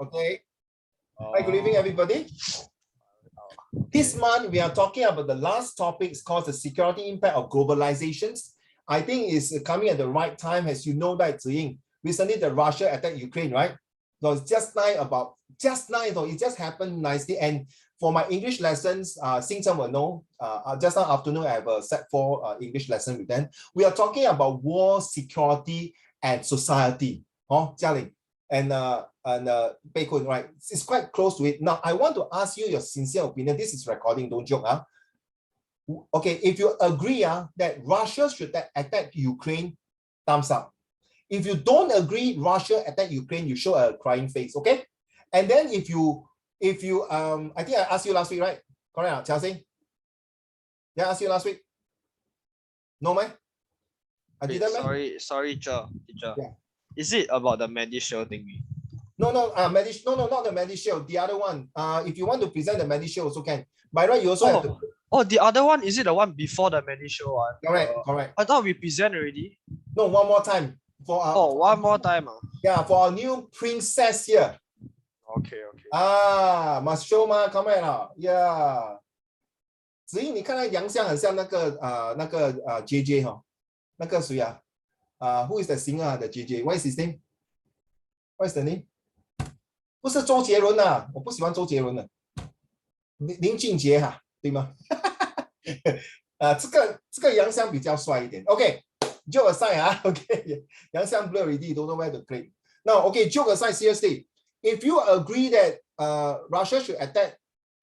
Okay. Hi, good evening, everybody. This month, we are talking about the last topic called the security impact of globalizations. I think it's coming at the right time, as you know that, Ziying, recently the Russia attacked Ukraine, right? So it's just nice, it just happened nicely. And for my English lessons, Xing Chen will know, just now afternoon, I have a set 4 English lesson with them. We are talking about war, security, and society. Oh, Jialing. And Bei Kun, right? It's quite close to it. Now, I want to ask you your sincere opinion. This is recording, don't joke. Okay, if you agree that Russia should attack Ukraine, thumbs up. If you don't agree Russia attack Ukraine, you show a crying face, okay? And then if you I think I asked you last week, right? Correct, Chelsea? Yeah, I asked you last week. No, man? Sorry, teacher. Yeah. Is it about the MediShield thingy? No, not the MediShield. The other one. If you want to present the MediShield, also can. By right, you also have to. Oh, the other one, is it the one before the MediShield one? Correct. I thought we present already. No, one more time. One more time. Yeah, for our new princess here. Okay. Must show ma, come on. Yeah. 子怡，你看他洋相很像那个JJ 哈，那个谁啊？Who is the singer 的 JJ? What is his name? What is the name? 不是周杰伦啊，我不喜欢周杰伦的，林俊杰哈，对吗？这个洋相比较帅一点。OK, joke aside OK, 洋相 blur already, don't know where to click. Now, OK, joke aside, seriously, if you agree that Russia should attack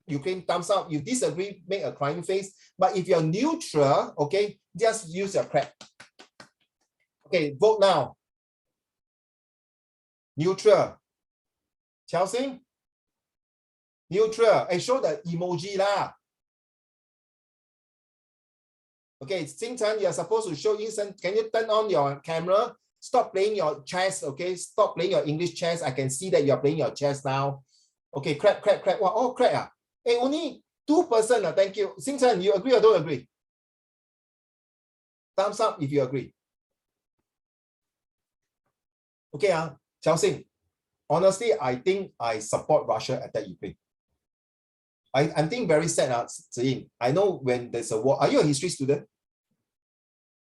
Ukraine, thumbs up. You disagree, make a crying face. But if you're neutral, okay, just use your crap. Okay, vote now. Neutral. Chelsea? Neutral. Hey, show the emoji lah. Okay, Xing Chen, you're supposed to show instant. Can you turn on your camera? Stop playing your chess, okay? Stop playing your English chess. I can see that you're playing your chess now. Okay, crap. Wow, oh, crap. Hey, only 2%. Thank you. Xing Chen, you agree or don't agree? Thumbs up if you agree. Okay, Xiaoxing. Honestly, I think I support Russia attack Ukraine. I'm thinking very sad, Ziying. I know when there's a war. Are you a history student?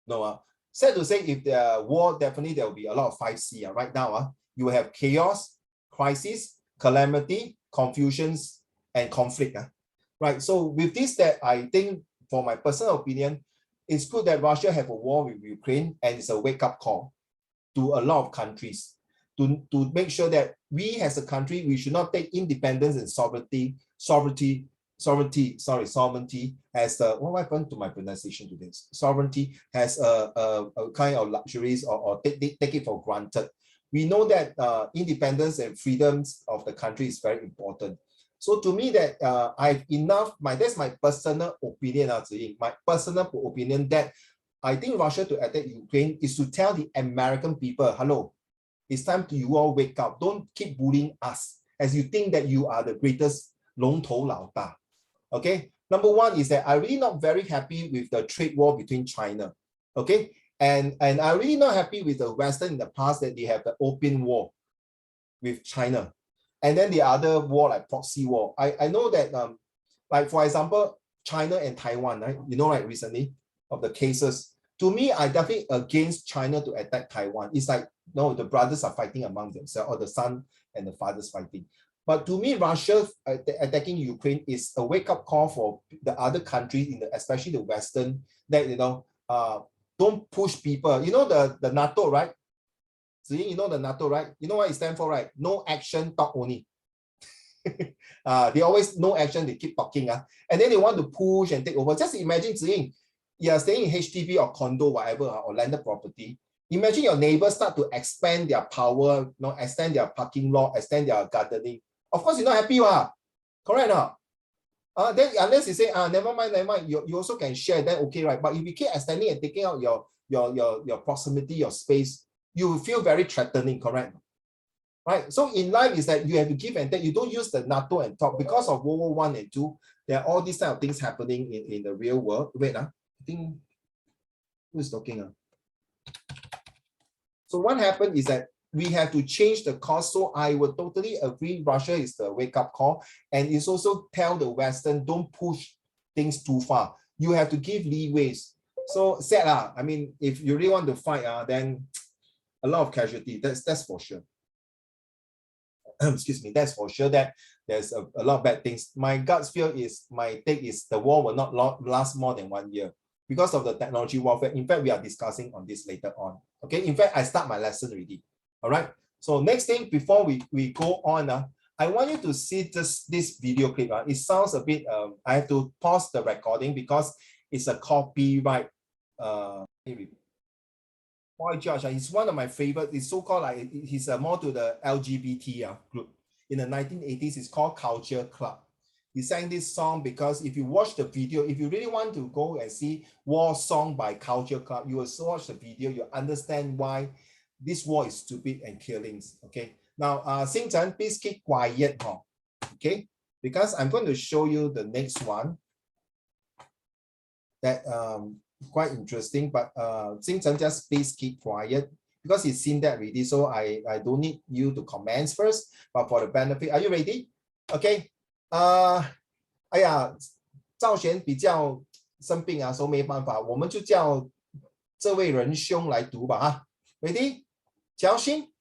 No. Sad to say, if there war, definitely there will be a lot of 5C. Right now, you have chaos, crisis, calamity, confusions, and conflict. Right. So with this, that I think, for my personal opinion, it's good that Russia have a war with Ukraine, and it's a wake-up call to a lot of countries to make sure that we as a country, we should not take independence and sovereignty as what happened to my pronunciation today? Sovereignty has a kind of luxuries or take it for granted. We know that independence and freedoms of the country is very important. So to me, that I've enough. That's my personal opinion. My personal opinion that I think Russia to attack Ukraine is to tell the American people, hello, it's time to you all wake up. Don't keep bullying us as you think that you are the greatest 龙头老大. Okay. Number one is that I'm really not very happy with the trade war between China. Okay. And I'm really not happy with the Western in the past that they have the open war with China. And then the other war, like proxy war. I know that, like for example, China and Taiwan, right? You know, right, recently of the cases. To me, I definitely against China to attack Taiwan. It's like, no, the brothers are fighting among themselves, or the son and the father's fighting. But to me, Russia attacking Ukraine is a wake-up call for the other countries, especially the Western, that, don't push people. You know the NATO, right? You know the NATO, right? You know what it stands for, right? No action, talk only. They always no action, they keep talking. And then they want to push and take over. Just imagine, Ziying, you're staying in HDB or condo, whatever, or landed property. Imagine your neighbors start to expand their power, extend their parking lot, extend their gardening. Of course, you're not happy, correct or not? Then unless you say, never mind, you also can share, then okay, right? But if you keep extending and taking out your proximity, your space, you will feel very threatening, correct? Right? So in life is that you have to give and take. You don't use the NATO and talk. Because of World War I and II, there are all these kind of things happening in the real world. Wait, I think, who is talking? So what happened is that we have to change the course. So I would totally agree. Russia is the wake-up call, and it's also tell the Western don't push things too far. You have to give leeways. So sad lah. I mean, if you really want to fight, then a lot of casualty. That's for sure. Excuse me. That's for sure that there's a lot of bad things. My gut feel is, my take is the war will not last more than 1 year because of the technology warfare. In fact, we are discussing on this later on. Okay. In fact, I start my lesson already. All right. So next thing before we go on, I want you to see this video clip. It sounds a bit. I have to pause the recording because it's a copyright. Boy George, he's one of my favorite. It's so-called like he's more to the LGBT group. In the 1980s, it's called Culture Club. He sang this song because if you watch the video, if you really want to go and see war song by Culture Club, you will watch the video, you understand why this war is stupid and killings. Okay. Now, Xingchen, please keep quiet. Okay, because I'm going to show you the next one. That quite interesting, but Xingchen, just please keep quiet because he's seen that already. So I don't need you to comment first, but for the benefit, are you ready? Okay. 哎呀，赵璇比较生病啊，所以没办法，我们就叫这位仁兄来读吧哈。Ready？ 乔欣。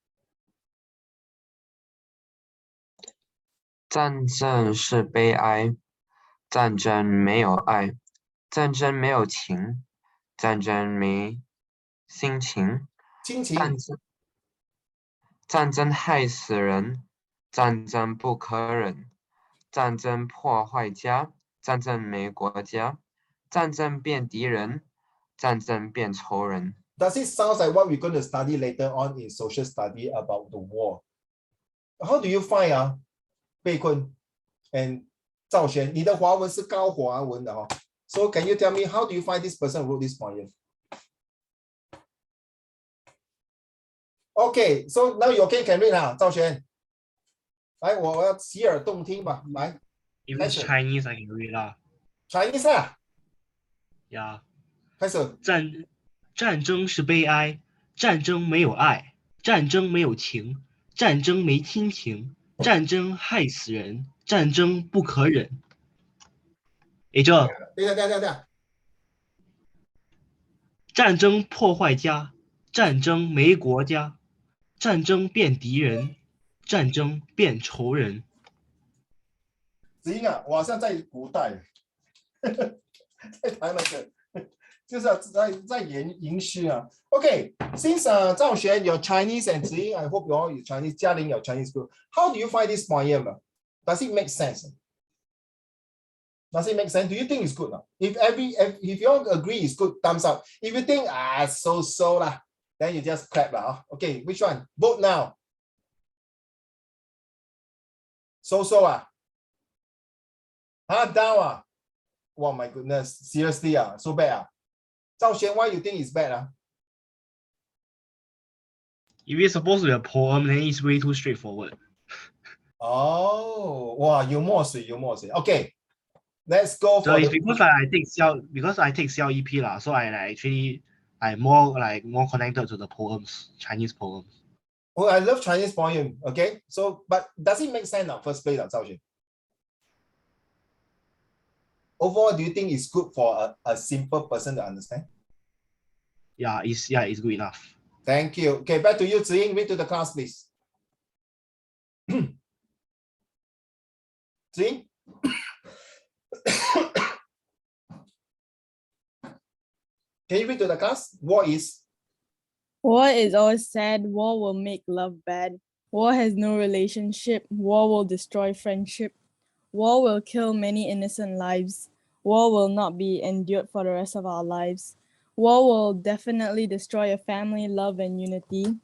战争是悲哀，战争没有爱，战争没有情，战争没心情，亲情。战争害死人，战争不可忍，战争破坏家，战争没国家，战争变敌人，战争变仇人。Does it sound like what we're going to study later on in social study about the war? How do you find 贝坤 and 赵璇？你的华文是高华文的哦。So can you tell me how do you find this person wrote this poem? Okay, so now you okay can read 哈，赵璇。来，我要洗耳动听吧，来。If it's Chinese, I can read 啦。Chinese 啊。Yeah. 开始。战争是悲哀，战争没有爱，战争没有情，战争没亲情，战争害死人，战争不可忍。等下。战争破坏家，战争没国家，战争变敌人，战争变仇人。子英啊，我好像在古代，在台湾的。就是在延续啊。Okay, since 赵璇 your Chinese and Ziying, I hope you all your Chinese. 嘉玲 your Chinese group. How do you find this poem? Does it make sense? Does it make sense? Do you think it's good? If you all agree it's good, thumbs up. If you think so lah, then you just clap lah. Okay, which one? Vote now. So down Oh my goodness, seriously so bad Zhao Xuan, why you think it's bad? If it's supposed to be a poem, then it's way too straightforward. Oh, wow, 有墨水. Okay, let's go for. So it's because I take CLEP lah, so I'm more connected to the poems, Chinese poems. Oh, I love Chinese poem. Okay, so but does it make sense first place, Zhao Xuan? Overall, do you think it's good for a simple person to understand? Yeah, it's good enough. Thank you. Okay, back to you, Ziying. Read to the class, please. Ziying? Can you read to the class? War is always sad. War will make love bad. War has no relationship. War will destroy friendship. War will kill many innocent lives. War will not be endured for the rest of our lives. War will definitely destroy a family, love, and unity.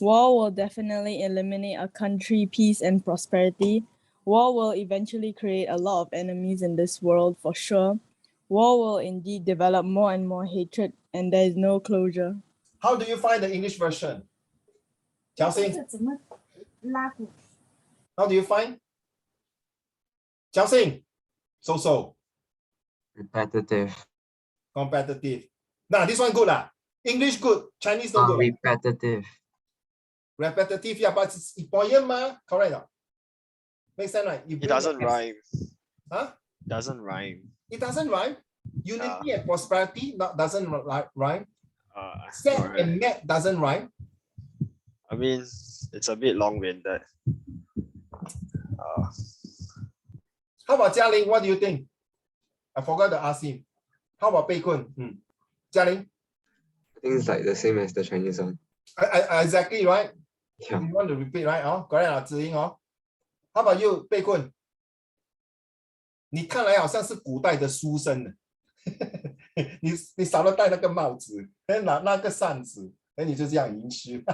War will definitely eliminate a country, peace, and prosperity. War will eventually create a lot of enemies in this world for sure. War will indeed develop more and more hatred, and there is no closure. How do you find the English version? Chelsea? How do you find? Chelsea? So. Repetitive. Competitive. Now this one good lah. English good, Chinese no good. Repetitive. Repetitive, yeah, but it's poem, correct? No? Makes sense, right? You It bring doesn't the- rhyme. Huh? Doesn't rhyme. It doesn't rhyme. Unity and prosperity doesn't rhyme. Set Alright. and met doesn't rhyme. I mean, it's a bit long-winded. How about Jialing? What do you think? I forgot to ask him. How about Pei Kun? Jialing? I think it's like the same as the Chinese one. Exactly, right? Yeah. You want to repeat, right? Oh, correct, Ziying, oh. How about you, Pei Kun? 你看来好像是古代的书生呢。你少了戴那个帽子，拿那个扇子，你就这样吟诗。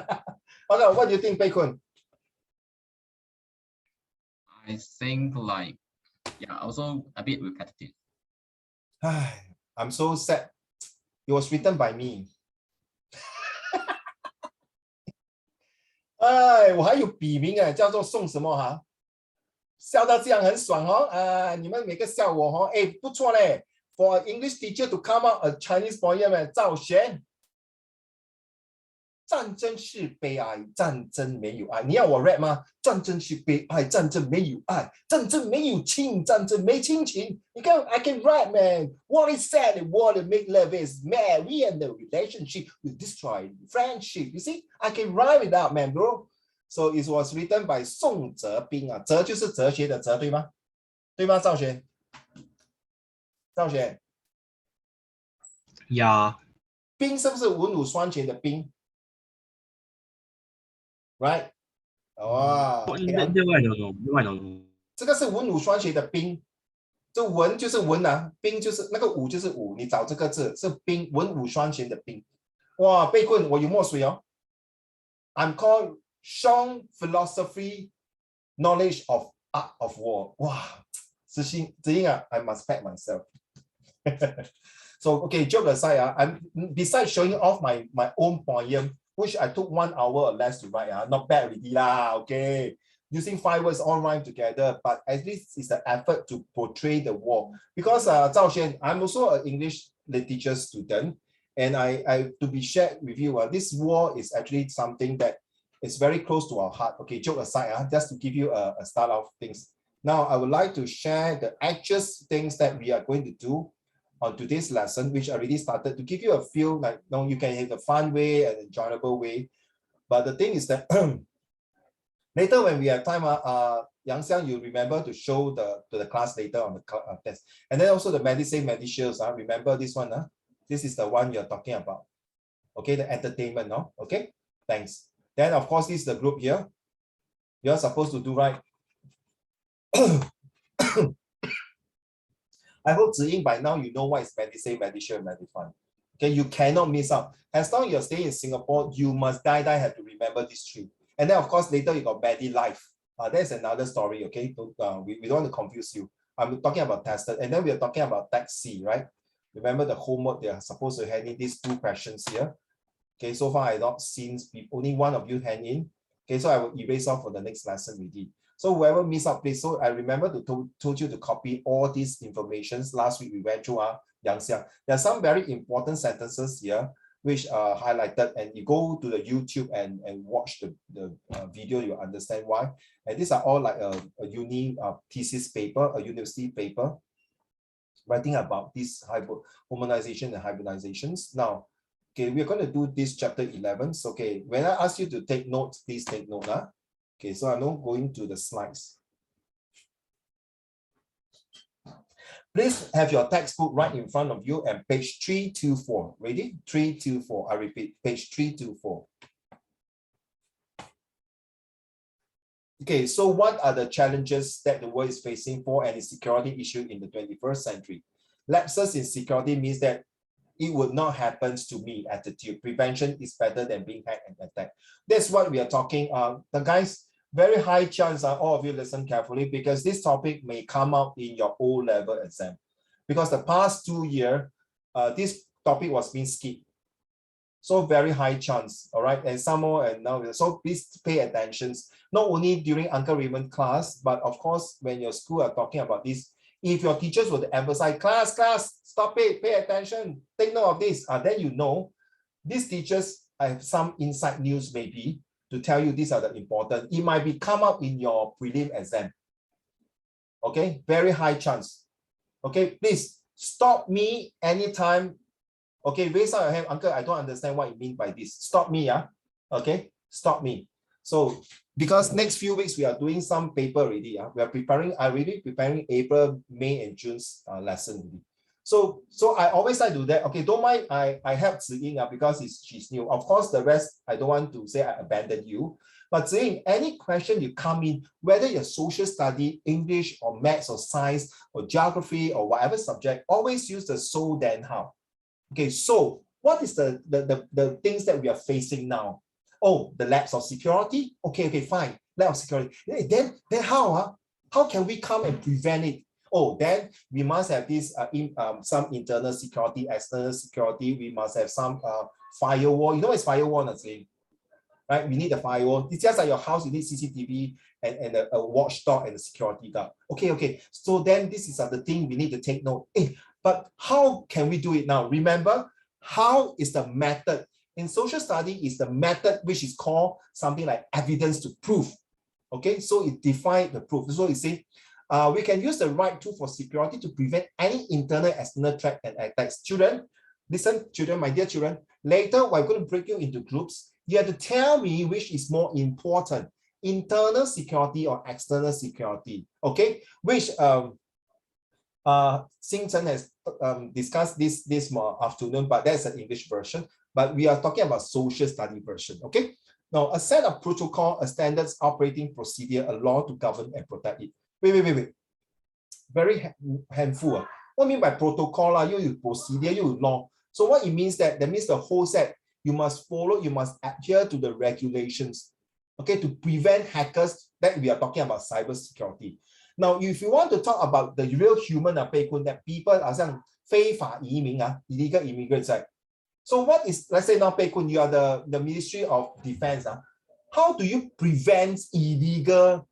Okay, what do you think, Pei Kun? I think like, yeah, also a bit repetitive. I'm so sad. It was written by me. 哎，我还有笔名哎，叫做宋什么哈？笑到这样很爽哦，你们每个笑我哦，哎，不错嘞。For an English teacher to come out a Chinese poem 哎，赵璇。战争是悲哀，战争没有爱。你要我 rap 吗？战争是悲哀，战争没有爱，战争没有情，战争没亲情。你看 I can rap, man. What is sad and what make love is mad. We end the relationship will destroy friendship. You see, I can rhyme it out, man, bro. So it was written by 宋哲彬啊，哲就是哲学的哲，对吗？对吗，赵璇？赵璇， Yeah. 彬是不是文武双全的彬？ Right？ 哇， That one I don't know. That one I don't know. 这个是文武双全的彬，这文就是文啊，彬就是那个武就是武，你找这个字是彬，文武双全的彬。哇，被棍我有墨水哦。I'm called Sean Philosophy Knowledge of Art of War。哇，子英啊 ，I must pat myself 。So okay, joke aside, I'm besides showing off my own poem, which I took 1 hour or less to write. Not bad already lah. Okay, using 5 words all rhyme together, but at least it's an effort to portray the war. Because Zhao Xuan, I'm also an English literature student, and I to be shared with you, this war is actually something that is very close to our heart. Okay, joke aside, just to give you a start of things. Now, I would like to share the actual things that we are going to do on today's lesson, which already started to give you a feel like you can have a fun way and enjoyable way. But the thing is that later when we have time, Yang Xiang, you remember to show to the class later on the test. And then also the Medisave Medishields, remember this one? This is the one you're talking about. Okay, the entertainment, no? Okay, thanks. Then of course, this is the group here. You're supposed to do right. I hope Ziying by now you know what is Medisave, Medishield, Medifund. Okay, you cannot miss out. As long as you're staying in Singapore, you must die have to remember these three. And then of course later you got MediLife. There's another story. Okay, we don't want to confuse you. I'm talking about tested, and then we are talking about taxi, right? Remember the homework they are supposed to hand in these 2 questions here. Okay, so far I not seen only one of you hand in. Okay, so I will erase off for the next lesson we did. So whoever missed out, please. So I remember to told you to copy all these informations. Last week we went through Yang Xiang. There are some very important sentences here which are highlighted, and you go to the YouTube and watch the video, you understand why. And these are all like a uni thesis paper, a university paper, writing about this harmonization and hybridizations. Now, okay, we're going to do this chapter 11. So, okay, when I ask you to take notes, please take note. Okay, so I'm not going to the slides. Please have your textbook right in front of you and page 324. Ready? 324. I repeat, page 324. Okay, so what are the challenges that the world is facing for any security issue in the 21st century? Lapses in security means that it would not happen to me attitude. Prevention is better than being hacked and attacked. That's what we are talking. The guys, very high chance all of you listen carefully, because this topic may come out in your O-level exam. Because the past 2 years, this topic was being skipped. So very high chance, all right? And some more, and now, so please pay attention. Not only during Uncle Raymond class, but of course, when your school are talking about this, if your teachers would emphasize, class, stop it, pay attention, take note of this, then you know, these teachers have some inside news maybe, to tell you these are the important. It might be come up in your prelim exam. Okay, very high chance. Okay, please stop me anytime. Okay, raise up your hand, uncle. I don't understand what you mean by this. Stop me, yeah. Okay, stop me. So because next few weeks we are doing some paper already. Yeah, we are preparing. I really preparing April, May, and June's lesson already. So I always like to do that. Okay, don't mind. I help Ziying because she's new. Of course, the rest I don't want to say I abandon you. But Ziying, any question you come in, whether you're social study, English or maths or science or geography or whatever subject, always use the so then how. Okay, so what is the things that we are facing now? Oh, the lapse of security. Okay, fine. Lapse of security. Then how? How can we come and prevent it? Oh, then we must have this some internal security, external security. We must have some firewall. You know what's firewall, Nazim? Right? We need a firewall. It's just like your house, you need CCTV and a watchdog and a security guard. Okay. So then this is the thing we need to take note. But how can we do it now? Remember, how is the method? In social study is the method which is called something like evidence to prove. Okay, so it defines the proof. So it says, we can use the right tool for security to prevent any internal external threat and attacks. Children, listen, children, my dear children, later we're going to break you into groups. You have to tell me which is more important, internal security or external security. Okay, which Xing Chen has discussed this afternoon, but that's an English version. But we are talking about social study version. Okay. Now, a set of protocol, a standards operating procedure, a law to govern and protect it. Wait. Very handful. What I mean by protocol? You procedure, you law. So what it means that means the whole set you must follow, you must adhere to the regulations. Okay, to prevent hackers. That we are talking about cyber security. Now, if you want to talk about the real human that people are saying 非法移民 illegal immigrants, right? So what is, let's say now, Pei Kun, you are the Ministry of Defense. How do you prevent illegal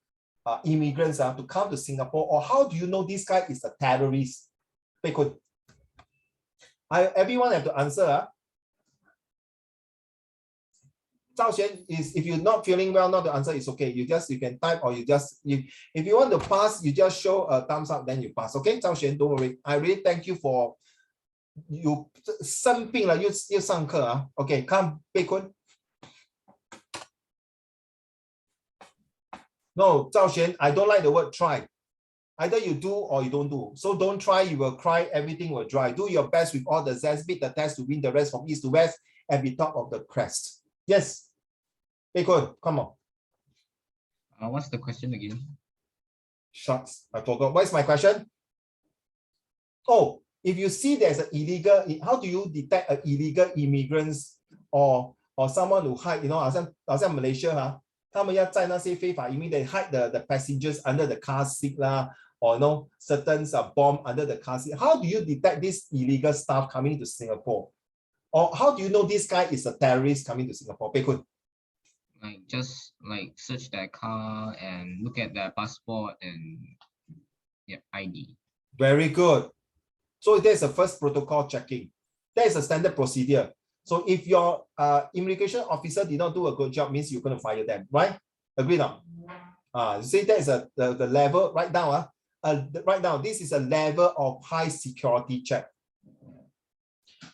immigrants to come to Singapore? Or how do you know this guy is a terrorist? Pei Kun. Everyone have to answer. Zhao Xuan is, if you're not feeling well, not to answer, it's okay. You can type or if you want to pass, you just show a thumbs up, then you pass. Okay, Zhao Xuan, don't worry. I really thank you for you 生病了又上课啊。Okay, come, Pei Kun. No, Zhao Xuan, I don't like the word try. Either you do or you don't do. So don't try, you will cry, everything will dry. Do your best with all the zest, beat the test to win the rest from east to west and be top of the crest. Yes. Pei Kun, come on. What's the question again? Shucks, I forgot. What is my question? Oh, if you see there's an illegal, how do you detect an illegal immigrants or someone who hide, 好像 Malaysia 他们要在那些非法移民 they hide the passengers under the car seat or certain bomb under the car seat. How do you detect this illegal stuff coming to Singapore? Or how do you know this guy is a terrorist coming to Singapore? Pei Kun. Just search their car and look at their passport and ID. Very good. So there's a first protocol checking. That is a standard procedure. So if your immigration officer did not do a good job, means you're going to fire them, right? Agree now? You see that is the level right now. Right now, this is a level of high security check.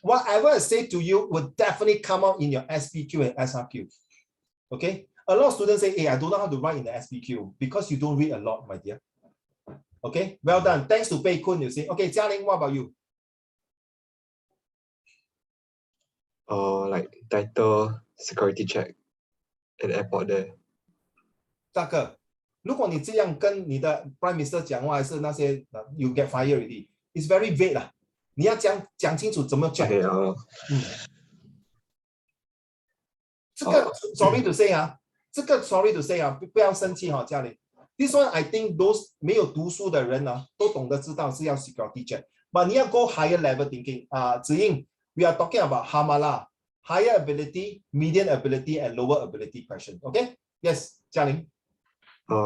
Whatever I say to you will definitely come out in your SPQ and SRQ. Okay? A lot of students say, hey, I don't know how to write in the SPQ because you don't read a lot, my dear. Okay, well done. Thanks to Pei Kun, you see. Okay, Jialing, what about you? Like title security check at the airport there. 大哥，如果你这样跟你的 Prime Minister 讲话，还是那些you get fired already. It's very vague 啦。你要讲清楚怎么 check。这个 sorry to say 这个 sorry to say 不要生气嘉玲。This one I think those 没有读书的人都懂得知道是要 security check. But 你要 go higher level thinking. 子英 we are talking about Hamala, higher ability, medium ability, and lower ability question. Okay? Yes, Jialing.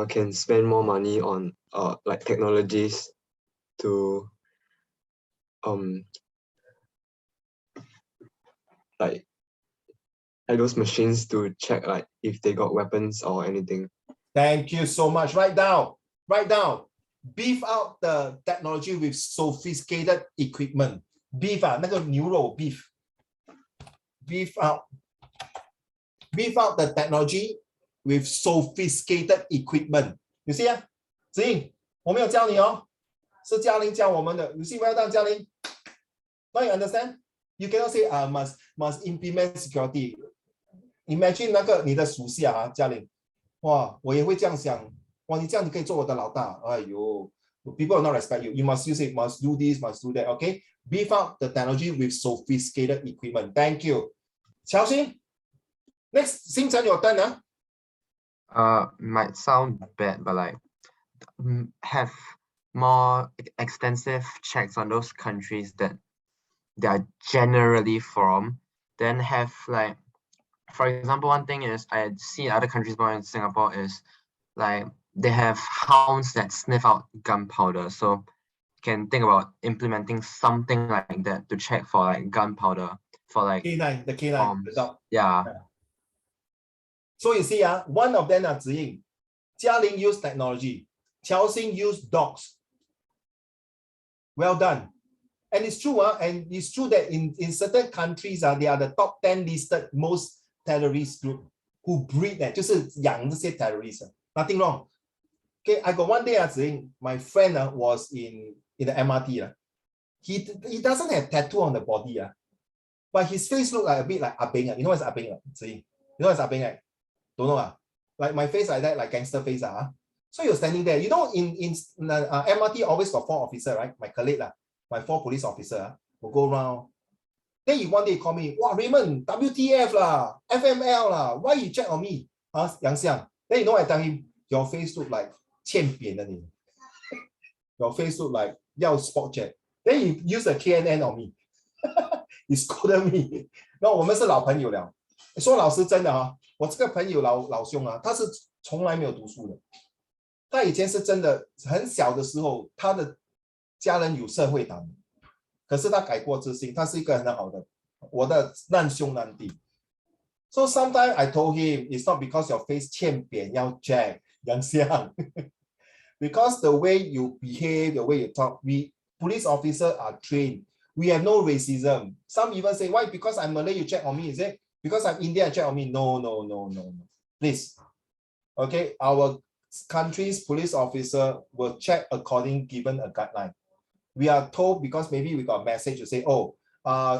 Can spend more money on like technologies to like at those machines to check like if they got weapons or anything. Thank you so much. Write down. Write down. Beef out the technology with sophisticated equipment. Beef 啊，那个牛肉 beef. Beef out. Beef out the technology with sophisticated equipment. You see 啊，子颖，我没有教你哦，是嘉玲教我们的。You see well done, 嘉玲。Now you understand? You cannot say must implement security. Imagine 那个你的属下啊，嘉玲，哇，我也会这样想，哇，你这样你可以做我的老大，哎呦 ，people will not respect you. You must use it, must do this, must do that. Okay, beef up the technology with sophisticated equipment. Thank you. 乔欣 ，next 星辰 your turn 啊。Might sound bad, but like have more extensive checks on those countries that they are generally from. Then have like, for example, one thing is I see other countries more in Singapore is like they have hounds that sniff out gunpowder. So you can think about implementing something like that to check for like gunpowder for like K9, the K9, the dog. yeah. So you see, one of them are Ziying. Jialing use technology. Qiaoxing use dogs. Well done. And it's true, and it's true that in certain countries, they are the top 10 listed most terrorist group who breed 就是养这些 terrorists. Nothing wrong. Okay, I got one day, Ziying, my friend was in the MRT. He doesn't have tattoo on the body, but his face look like a bit like Ah Beng. You know what's Ah Beng? Ziying? You know what's Ah Beng, right? Don't know. Like my face like that, like gangster face. So you're standing there. You know, in MRT always got 4 officers, right? My colleague, my 4 police officers will go around. Then he one day call me, wow, Raymond, WTF lah, FML lah, why you check on me? Yang Xiang. Then you know I tell him, your face look like 欠扁的你. Your face look like 要 spot check. Then he used a KNN on me. He scolded me. No, 我们是老朋友了。说老实真的我这个朋友老兄他是从来没有读书的。他以前是真的很小的时候，他的家人有社会党，可是他改过自新，他是一个很好的我的难兄难弟。So sometimes I told him it's not because your face 欠扁要 check 杨相，because the way you behave, the way you talk, we police officers are trained. We have no racism. Some even say, why? Because I'm Malay, you check on me, is it? Because I'm Indian, check on me. No. Please. Okay, our country's police officer will check according given a guideline. We are told because maybe we got a message to say, oh,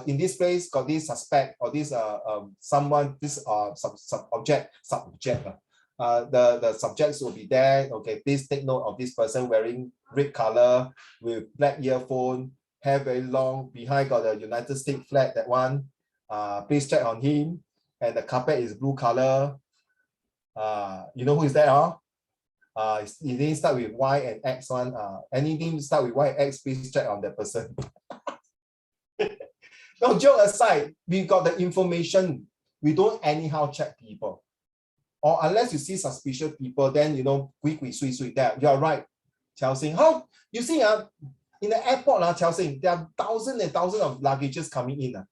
in this place got this suspect or this someone, this subject. The subjects will be there. Okay, please take note of this person wearing red color with black earphone, hair very long, behind got the United States flag, that one. Please check on him. And the carpet is blue color. You know who is that? It didn't start with Y and X one. Anything start with Y and X, please check on that person. No, joke aside, we got the information. We don't anyhow check people. Or unless you see suspicious people, then you know, quick, sweet, that. You're right, Qiaoxing. How you see in the airport, Qiaoxing, there are thousands and thousands of luggages coming in.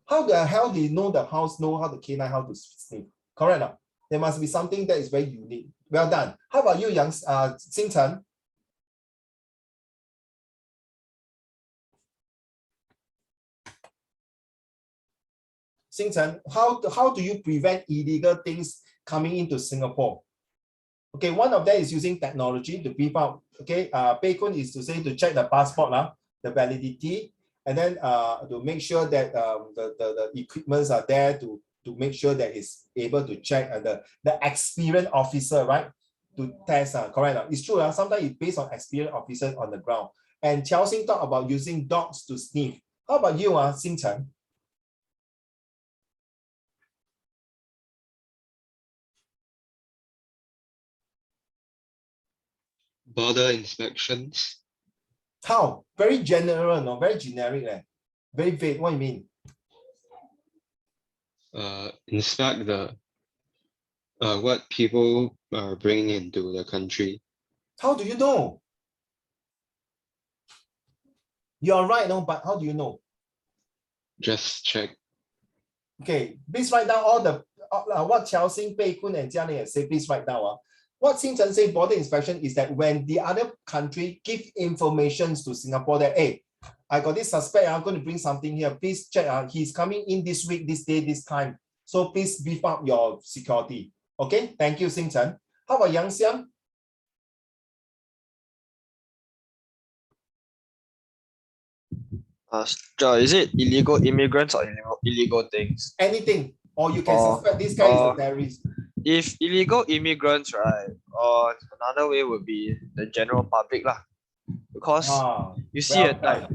How the hell they know the house, know how the K9, how to sniff? Correct? There must be something that is very unique. Well done. How about you, Xingchen? Xingchen, how do you prevent illegal things coming into Singapore? Okay, one of them is using technology to beef up. Okay, Beikun is to say to check the passport, the validity, and then to make sure that the equipments are there to make sure that it's able to check the experienced officer, right? To test, correct? It's true. Sometimes it's based on experienced officers on the ground. And Qiaoxing talked about using dogs to sniff. How about you, Xingchen? Border inspections. How? Very general, no? Very generic. Very vague. What do you mean? Inspect the what people are bringing into the country. How do you know? You're right, no, but how do you know? Just check. Okay, please write down all the what Qiao Xing, Bei Kun, and Jia Ling have said. Please write down. What Xing Chen say border inspection is that when the other country give information to Singapore that, hey, I got this suspect, I'm going to bring something here. Please check. He's coming in this week, this day, this time. So please beef up your security. Okay, thank you, Xing Chen. How about Yang Xiang? Is it illegal immigrants or illegal things? Anything, or you can suspect this guy is a terrorist. If illegal immigrants, right, or another way would be the general public lah. Because you see well at like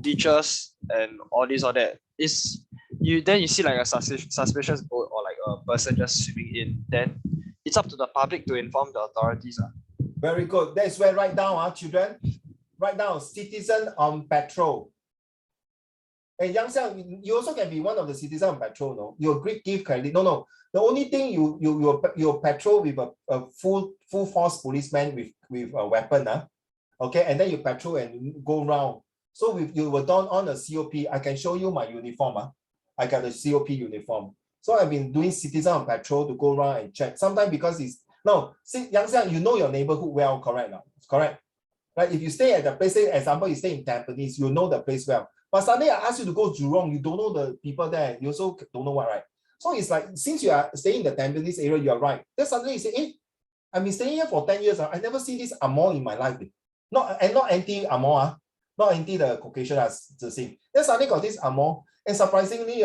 beaches and all this or that, then you see like a suspicious boat or like a person just swimming in, then it's up to the public to inform the authorities. Very good. That's where write down, children. Write down citizen on patrol. And Yang Xiang, you also can be one of the citizens on patrol, no? You give credit. No. The only thing you patrol with a full force policeman with a weapon, okay, and then you patrol and go around. So if you were done on a COP, I can show you my uniform. I got a COP uniform. So I've been doing citizen on patrol to go around and check. Sometimes because it's Yang Xiang, you know your neighborhood well, correct now? Correct. Right? If you stay at the place, say example, you stay in Tampines, you know the place well. But suddenly I ask you to go Jurong, you don't know the people there, you also don't know what, right? So it's like, since you are staying in the Tampines area, you're right. Then suddenly you say, hey, I've been staying here for 10 years. I never see this Amor in my life. Not anti-Amor, not anti the Caucasian as Zixing. Then suddenly got this Amor. And surprisingly,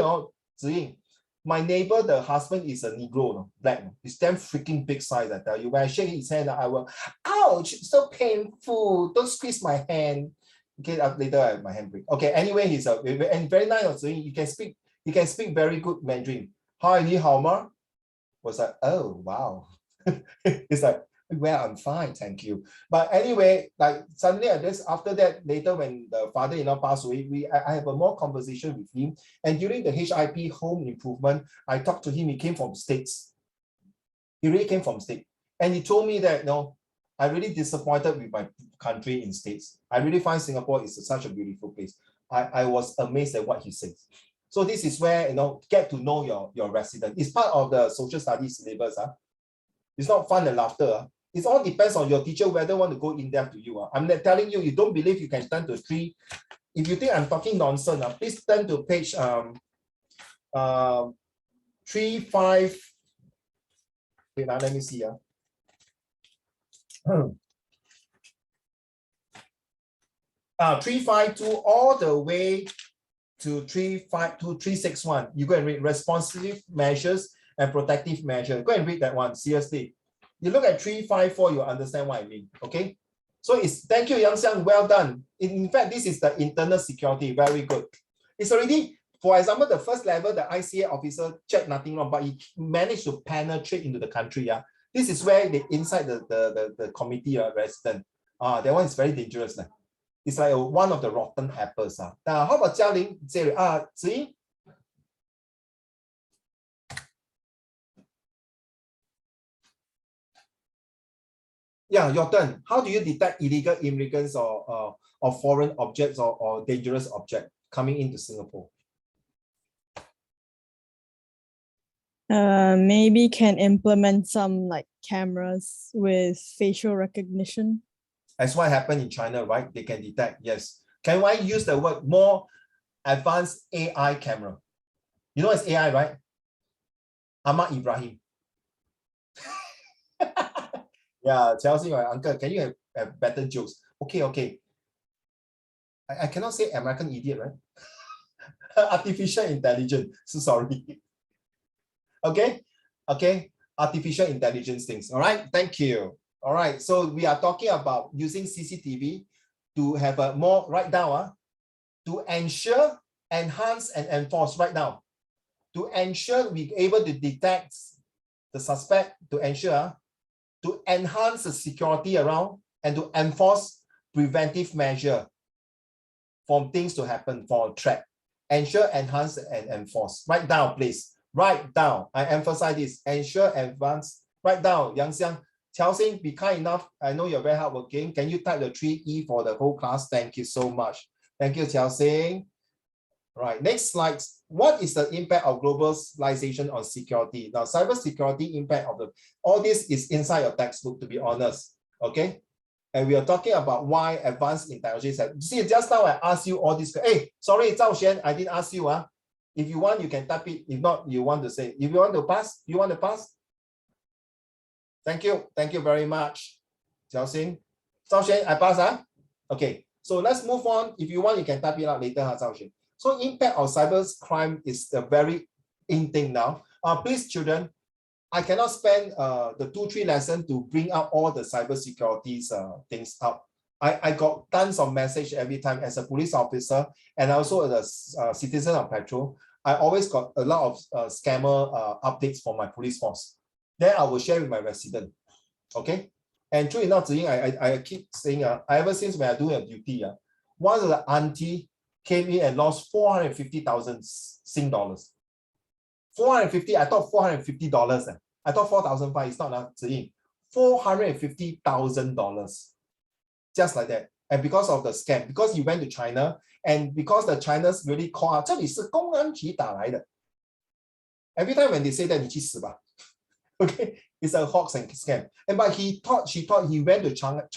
Ziying, my neighbor, the husband is a Negro, black. It's damn freaking big size, I tell you. When I shake his hand, I will, ouch, so painful. Don't squeeze my hand. Okay, later I have my hand break. Okay, anyway, he's and very nice. He can speak very good Mandarin. Hi, ni hao ma? Was like, oh wow. It's like, well, I'm fine, thank you. But anyway, like suddenly after that, later when the father-in-law passed away, I have a more conversation with him. And during the HIP home improvement, I talked to him. He came from States. He really came from States. And he told me that, I'm really disappointed with my country in States. I really find Singapore is such a beautiful place. I was amazed at what he says. So this is where, get to know your resident. It's part of the social studies syllabus. It's not fun and laughter. It all depends on your teacher whether want to go in depth to you. I'm not telling you, you don't believe you can turn to 3. If you think I'm talking nonsense, please turn to page 35. Wait, let me see. 352 all the way to 361. You go and read responsive measures and protective measures. Go and read that one, seriously. You look at 354, you understand what I mean, okay? So thank you, Yang Xiang, well done. In fact, this is the internal security, very good. It's already, for example, the first level, the ICA officer checked nothing wrong, but he managed to penetrate into the country. This is where inside the committee resident. That one is very dangerous. It's like one of the rotten apples. Now, how about Jia Ling? Ziyi? Yeah, your turn. How do you detect illegal immigrants or foreign objects or dangerous objects coming into Singapore? Maybe can implement some like cameras with facial recognition. That's what happened in China, right? They can detect, yes. Can I use the word more advanced AI camera? You know it's AI, right? Ahmad Ibrahim. Yeah, Chelsea, my uncle, can you have better jokes? Okay. I cannot say American idiot, right? Artificial intelligence, so sorry. Okay, artificial intelligence things, all right? Thank you. All right, so we are talking about using CCTV to have a more, right now, to ensure, enhance, and enforce right now. To ensure we're able to detect the suspect, to ensure, to enhance the security around, and to enforce preventive measure for things to happen, for a threat. Ensure, enhance, and enforce. Write down, please. Write down. I emphasize this. Ensure, advance. Write down, Yang Xiang. Qiao Xing, be kind enough. I know you're very hardworking. Can you type the 3E for the whole class? Thank you so much. Thank you, Qiao Xing. All right, next slide. What is the impact of globalization on security? Now, cybersecurity impact of all this is inside your textbook, to be honest. Okay. And we are talking about why advanced intelligence. See, just now I asked you all this. Hey, sorry, Zhao Xuan, I didn't ask you. If you want, you can type it. If not, you want to say. If you want to pass, you want to pass? Thank you. Thank you very much. Zhao Xuan, I pass. Okay, so let's move on. If you want, you can type it out later, Zhao Xuan. So impact of cyber crime is a very in thing now. Please, children, I cannot spend the 2-3 lesson to bring out all the cybersecurity things up. I got tons of message every time as a police officer and also as a citizen of Petrol. I always got a lot of scammer updates from my police force. Then I will share with my resident. Okay. And true enough, I keep saying, ever since when I do a duty, one of the auntie came in and lost 450,000 Sing dollars. 450, I thought $450. I thought 4,500. It's not enough. $450,000. Just like that. And because of the scam, because he went to China, and because the China's really call out, 这里是公安局打来的. Every time when they say that, 你去死吧. Okay, it's a hoax and scam. And but she thought he went to China,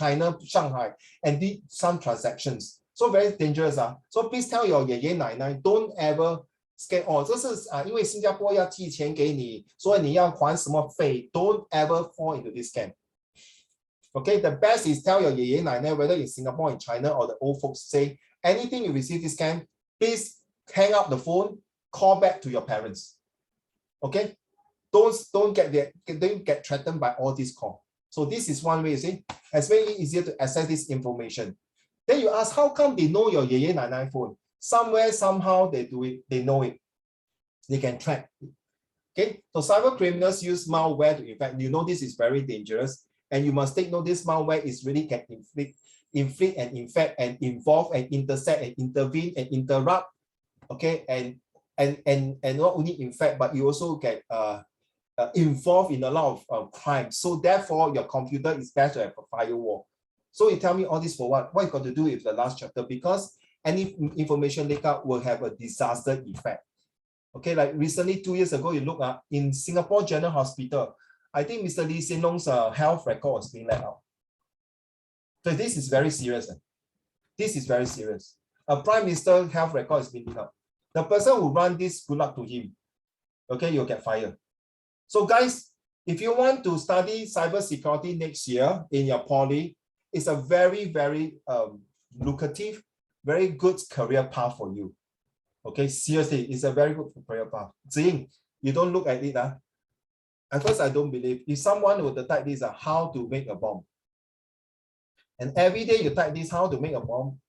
Shanghai, and did some transactions. So very dangerous. So please tell your 爷爷奶奶 don't ever scam. 这是因为新加坡要寄钱给你，所以你要还什么费 don't ever fall into this scam. Okay, the best is tell your 爷爷奶奶, whether in Singapore, in China, or the old folks, say anything you receive this scam, please hang up the phone, call back to your parents. Okay, don't get threatened by all this call. So this is one way. You see, it's very easier to access this information. Then you ask, how come they know your 爷爷奶奶 phone? Somewhere, somehow they do it. They know it. They can track. Okay, so cyber criminals use malware to infect. You know this is very dangerous. And you must take note, this malware is really can inflict and infect and involve and intersect and intervene and interrupt. Okay, and not only infect, but you also get involved in a lot of crime. So therefore, your computer is best to have a firewall. So you tell me all this for what? What you got to do with the last chapter? Because any information leak out will have a disaster effect. Okay, like recently 2 years ago, you look at in Singapore General Hospital. I think Mr. Lee Hsien Loong's health record was being let out. So this is very serious. This is very serious. A Prime Minister health record is being let out. The person who run this, good luck to him. Okay, you'll get fired. So guys, if you want to study cybersecurity next year in your poly, it's a very, very lucrative, very good career path for you. Okay, seriously, it's a very good career path. Zing, you don't look at it. At first, I don't believe. If someone would type this, how to make a bomb. And every day you type this, how to make a bomb.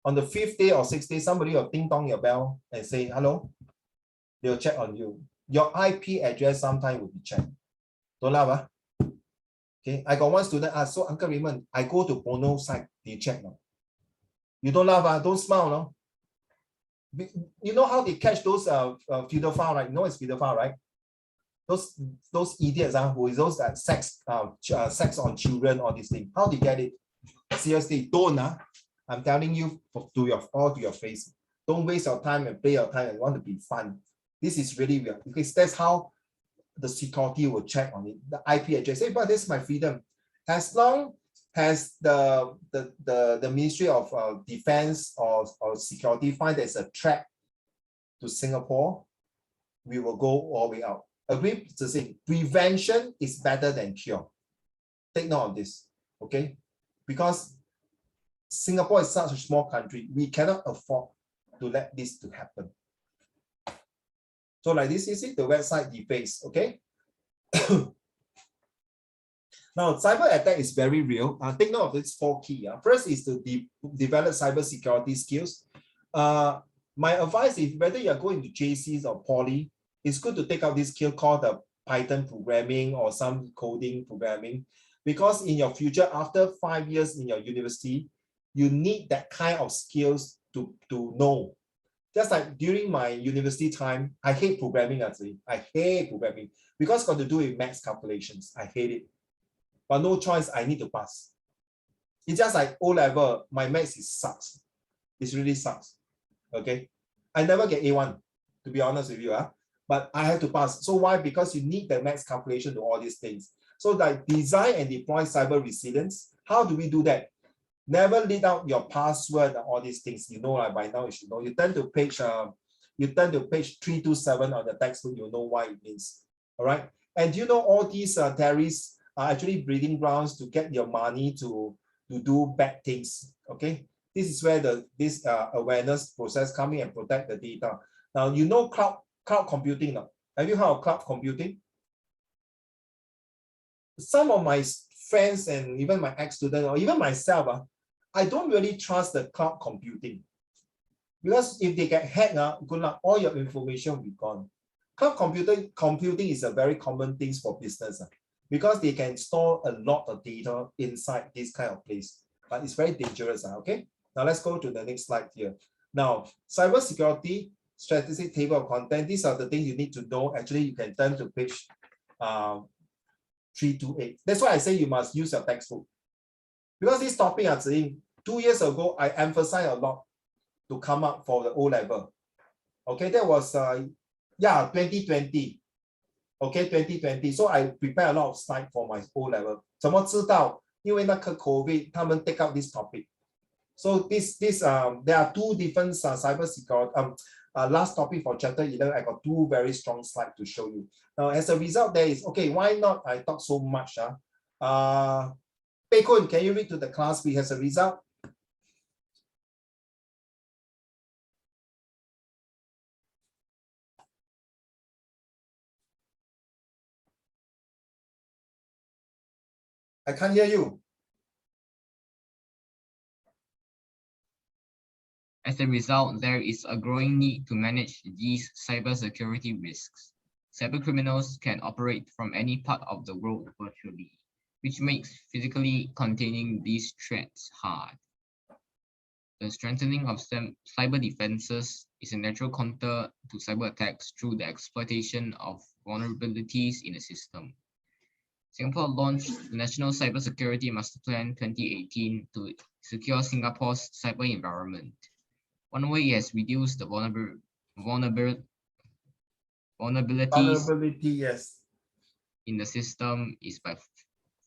On the 5th day or 6th day, somebody will ding dong your bell and say, hello. They'll check on you. Your IP address sometime will be checked. Don't laugh. Okay, I got one student ask, so Uncle Raymond, I go to Bono site, they check now. You don't laugh, don't smile, no? You know how they catch those pedophile, right? You know it's pedophile, right? Those idiots who is those that sex on children, all these things. How do you get it? Seriously, don't. I'm telling you to your face. Don't waste your time and play your time and want to be fun. This is really weird because that's how the security will check on it. The IP address. Hey, but this is my freedom. As long as the Ministry of Defense or Security find there's a threat to Singapore, we will go all the way out. Agree to say prevention is better than cure. Take note of this, okay? Because Singapore is such a small country, we cannot afford to let this to happen. So like this, you see the website deface, okay? Now, cyber attack is very real. Take note of these 4 key. First is to develop cyber security skills. My advice is whether you're going to JCs or Poly, it's good to take out this skill called the Python programming or some coding programming, because in your future, after 5 years in your university, you need that kind of skills to know. Just like during my university time, I hate programming actually. I hate programming because it's got to do with maths calculations. I hate it. But no choice, I need to pass. It's just like O-level, my maths sucks. It really sucks. Okay. I never get A1, to be honest with you. But I have to pass. So why? Because you need the max calculation to all these things. So like design and deploy cyber resilience. How do we do that? Never leave out your password and all these things. You know, like by now you should know. You turn to page 327 of the textbook, you know why it means. All right. And you know all these terrorists are actually breeding grounds to get your money to do bad things. Okay. This is where this awareness process come in and protect the data. Now you know cloud computing now. Have you heard of cloud computing? Some of my friends and even my ex-student or even myself, I don't really trust the cloud computing. Because if they get hacked, good luck, all your information will be gone. Cloud computing is a very common thing for business because they can store a lot of data inside this kind of place. But it's very dangerous. Okay. Now let's go to the next slide here. Now, cybersecurity, strategic table of content. These are the things you need to know. Actually, you can turn to page 328. That's why I say you must use your textbook. Because this topic, 2 years ago, I emphasized a lot to come up for the O level. Okay, that was 2020. Okay, 2020. So I prepare a lot of slides for my O level. 怎么知道？因为那个 COVID， 他们 take up this topic. So there are two different cyber security. Last topic for chapter 11, I got two very strong slides to show you. Now, as a result, there is okay. Why not? I talk so much. Pei Kun, can you read to the class? We has a result. I can't hear you. As a result, there is a growing need to manage these cybersecurity risks. Cybercriminals can operate from any part of the world virtually, which makes physically containing these threats hard. The strengthening of cyber defenses is a natural counter to cyber attacks through the exploitation of vulnerabilities in the system. Singapore launched the National Cybersecurity Master Plan 2018 to secure Singapore's cyber environment. One way it has reduced the vulnerabilities Yes. in the system is by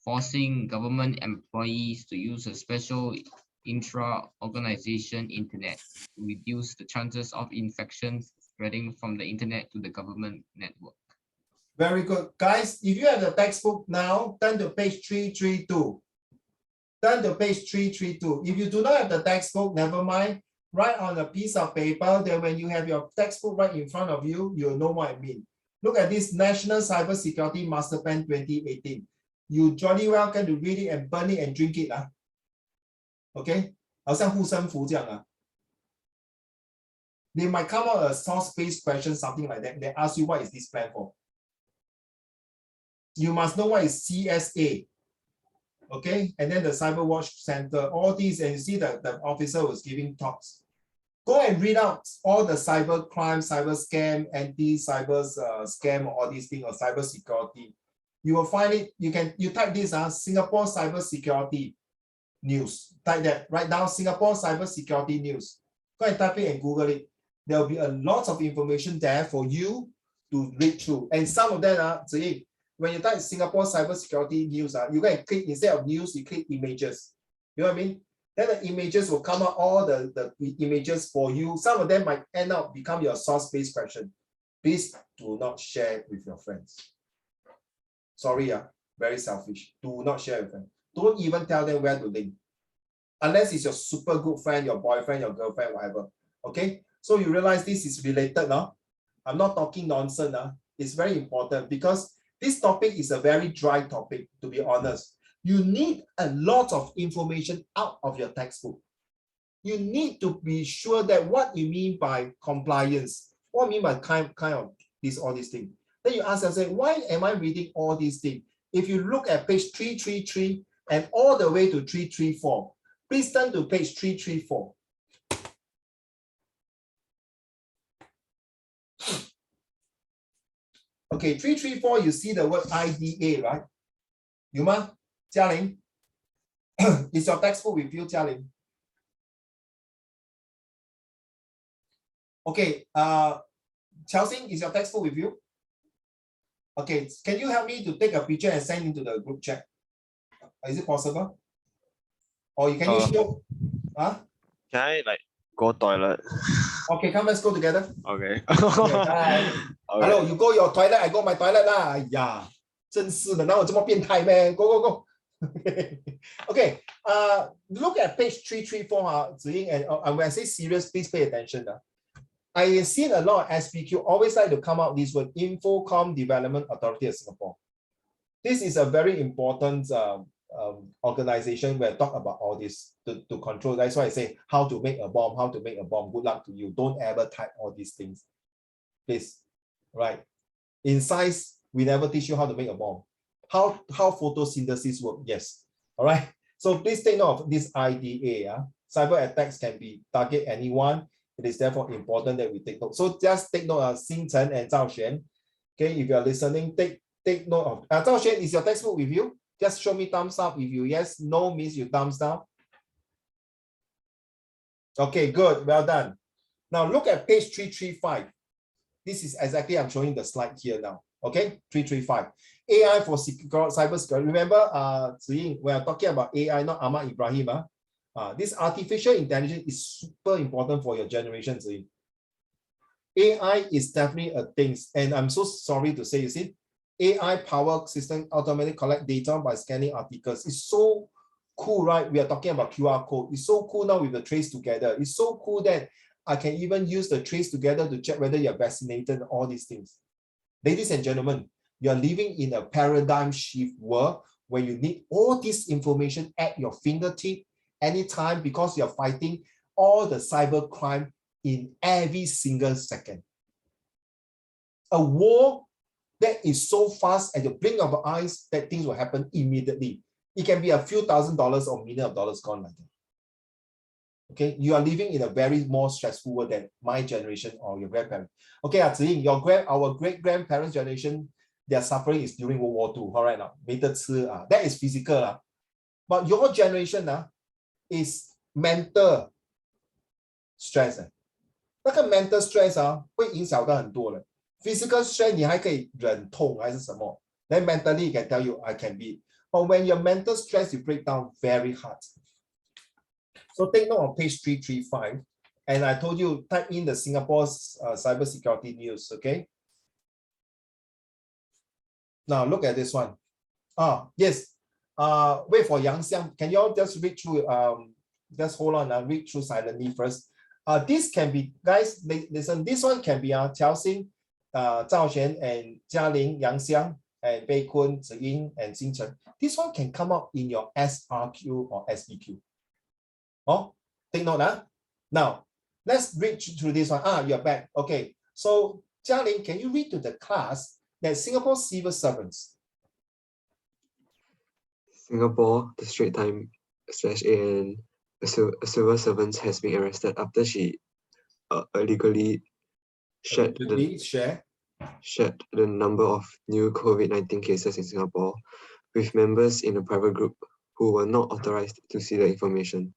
forcing government employees to use a special intra-organization internet to reduce the chances of infections spreading from the internet to the government network. Very good. Guys, if you have the textbook now, turn to page 332. Turn to page 332. If you do not have the textbook, never mind. Write on a piece of paper, then when you have your textbook right in front of you, you'll know what I mean. Look at this National Cybersecurity Master Plan 2018. You jolly well can to read it and burn it and drink it. Okay? 好像护身符这样. They might come out a source-based question, something like that. They ask you, what is this plan for? You must know what is CSA. Okay, and then the Cyber Watch Center, all these, and you see that the officer was giving talks. Go and read out all the cyber crime, cyber scam, anti-cyber scam, all these things, or cyber security. You will find it. You type this Singapore Cyber Security News. Type that. Write down Singapore Cyber Security News. Go and type it and Google it. There will be a lot of information there for you to read through. And some of them when you type Singapore Cyber Security News, you can click, instead of news, you click images. You know what I mean? Then the images will come out, all the images for you. Some of them might end up become your source-based question. Please do not share with your friends. Sorry, very selfish. Do not share with them. Don't even tell them where to link. Unless it's your super good friend, your boyfriend, your girlfriend, whatever. Okay? So you realize this is related now. I'm not talking nonsense. It's very important because this topic is a very dry topic, to be honest. You need a lot of information out of your textbook. You need to be sure that what you mean by compliance, what I mean by kind of this, all these things. Then you ask yourself, why am I reading all these things? If you look at page 333 and all the way to 334, please turn to page 334. Okay, 334, you see the word IDA, right? Yuma, Jialing, is your textbook with you, Jialing? Okay, Chelsea, is your textbook with you? Okay, can you help me to take a picture and send into the group chat? Is it possible? Or you can you show? Huh? Can I like go toilet? Okay, come, let's go together. Okay. Okay, bye. Hello, you go your toilet, I go my toilet lah. Yeah, 真是的，哪有这么变态咩？ Go go go. Okay, look at page 334, Ziying, and when I say serious, please pay attention. I have seen a lot of SPQ always like to come out this word, Infocom Development Authority of Singapore. This is a very important organization where I talk about all this to control. That's why I say how to make a bomb, how to make a bomb. Good luck to you. Don't ever type all these things. Please, right? In science, we never teach you how to make a bomb. How photosynthesis work? Yes. All right. So please take note of this IDA. Cyber attacks can be target anyone. It is therefore important that we take note. So just take note of Xing Chen and Zhao Xuan. Okay, if you are listening, take note of Zhao Xuan, is your textbook with you? Just show me thumbs up if you yes, no means you thumbs down. Okay, good, well done. Now look at page 335. This is exactly, I'm showing the slide here now. Okay, 335. AI for cyber security. Remember, Ziying, we are talking about AI, not Ahmad Ibrahim. This artificial intelligence is super important for your generation, Ziying. AI is definitely a thing, and I'm so sorry to say, you see, AI powered system automatically collect data by scanning articles. It's so cool, right? We are talking about QR code. It's so cool now with the trace together. It's so cool that I can even use the trace together to check whether you're vaccinated, all these things. Ladies and gentlemen, you're living in a paradigm shift world where you need all this information at your fingertip anytime because you're fighting all the cyber crime in every single second. A war that is so fast at the blink of an eye that things will happen immediately. It can be a few $1,000s or millions of dollars gone like that. Okay, you are living in a very more stressful world than my generation or your grandparents. Okay, Ziying, our great-grandparents' generation, their suffering is during World War II. All right now, that is physical. But your generation is mental stress. 那个 mental stress 会影响到很多人。Physical stress 你还可以忍痛还是什么 Then mentally you can tell you I can be. But when your mental stress, you break down very hard. So take note on page 335. And I told you, type in the Singapore's cybersecurity news, okay? Now look at this one. Yes. Wait for Yang Xiang. Can you all just read through, just hold on and read through silently first. This can be, guys, listen, this one can be Chelsea, Zhao Xuan, and Jialing, Yang Xiang, and Bei Kun, Ziying, and Xing Chen. This one can come up in your SRQ or SBQ. Oh, take note. Now, let's read through this one. You're back. Okay. So, Jialing, can you read to the class that Singapore civil servants? Singapore, the Straits Times /AN, a civil servant has been arrested after she illegally shared the number of new COVID-19 cases in Singapore with members in a private group who were not authorized to see the information.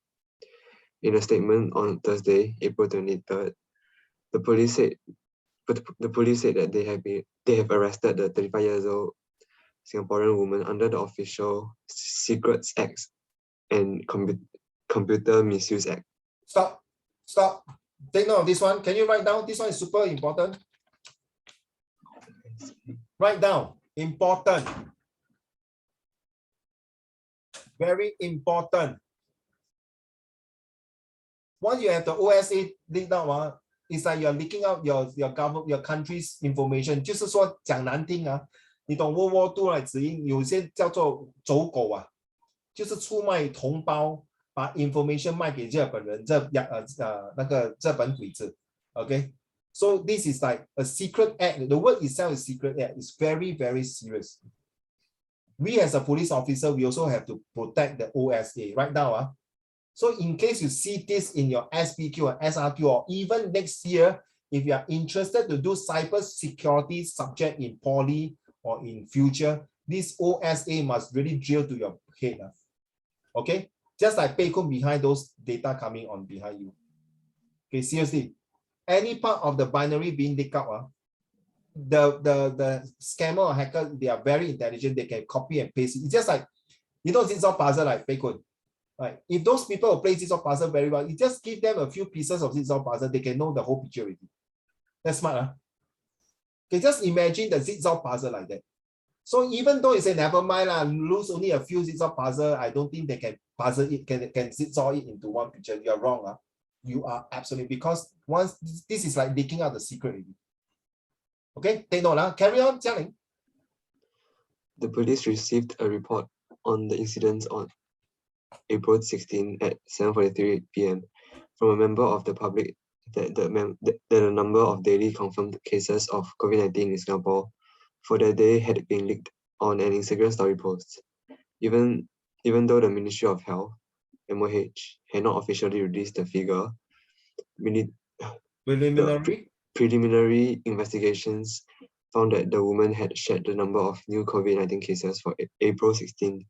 In a statement on Thursday, April 23rd, the police said that they have arrested the 35-year-old Singaporean woman under the Official Secrets Act and Computer Misuse Act. Stop. Take note of this one. Can you write down? This one is super important. Write down. Important. Very important. Once you have the OSA leaked out, it's like you're leaking out your government, your country's information. 就是说讲难听你懂 World War II 指引有些叫做走狗就是出卖同胞，把 information 卖给日本人，日本鬼子。Okay, so this is like a secret act. The word itself is secret act. It's very, very serious. We as a police officer, we also have to protect the OSA right now. So in case you see this in your SPQ or SRQ, or even next year, if you are interested to do cyber security subject in poly or in future, this OSA must really drill to your head. Okay, just like Bei Kun behind those data coming on behind you. Okay, seriously, any part of the binary being leaked out, the scammer or hacker, they are very intelligent. They can copy and paste it. It's just like, you know, jigsaw puzzle like Beikun. Right? If those people who play jigsaw puzzle very well, you just give them a few pieces of jigsaw puzzle, they can know the whole picture already. That's smart, huh? Okay, just imagine the jigsaw puzzle like that. So even though you say never mind lah, lose only a few jigsaw puzzle, I don't think they can puzzle it, can jigsaw it into one picture. You are wrong, huh? You are absolutely, because once this is like leaking out the secret already. Okay, take note, huh? Carry on, Jialing. The police received a report on the incidents on April 16 at 7:43 p.m. from a member of the public that the number of daily confirmed cases of COVID-19 in Singapore for that day had been leaked on an Instagram story post. Even though the Ministry of Health, MOH, had not officially released the figure, preliminary investigations found that the woman had shared the number of new COVID-19 cases for April 16,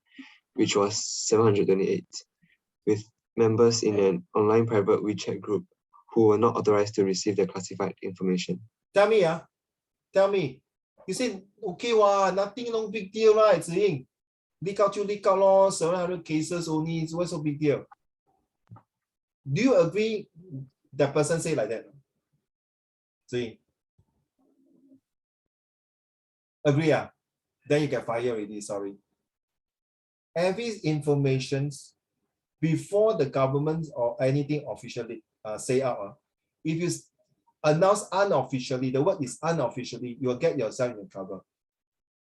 which was 728, with members in an online private WeChat group who were not authorized to receive the classified information. Tell me. You said, okay, nothing, no big deal, right? Ziying, leak out, 700 cases only, what's so big deal? Do you agree that person say like that? Ziying? Agree, then you get fired already, sorry. Every information before the government or anything officially say out, if you announce unofficially, the word is unofficially, you will get yourself in trouble.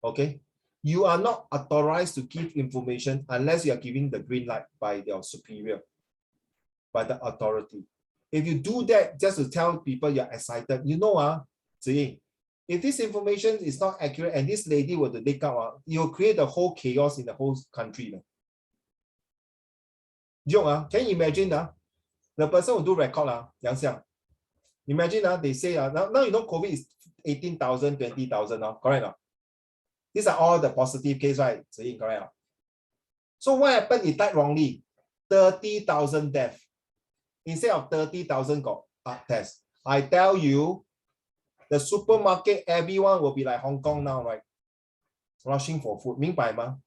Okay? You are not authorized to give information unless you are giving the green light by your superior, by the authority. If you do that just to tell people you're excited, you know, Ziying, if this information is not accurate and this lady were to leak out, you'll create a whole chaos in the whole country. Jong, can you imagine the person will do record, Yang Xiang. Imagine they say now you know COVID is 18,000, 20,000 now, correct? These are all the positive case, right? Correct. So what happened? It typed wrongly. 30,000 death instead of 30,000 got tests. I tell you, the supermarket, everyone will be like Hong Kong now, right? Rushing for food. 明白吗?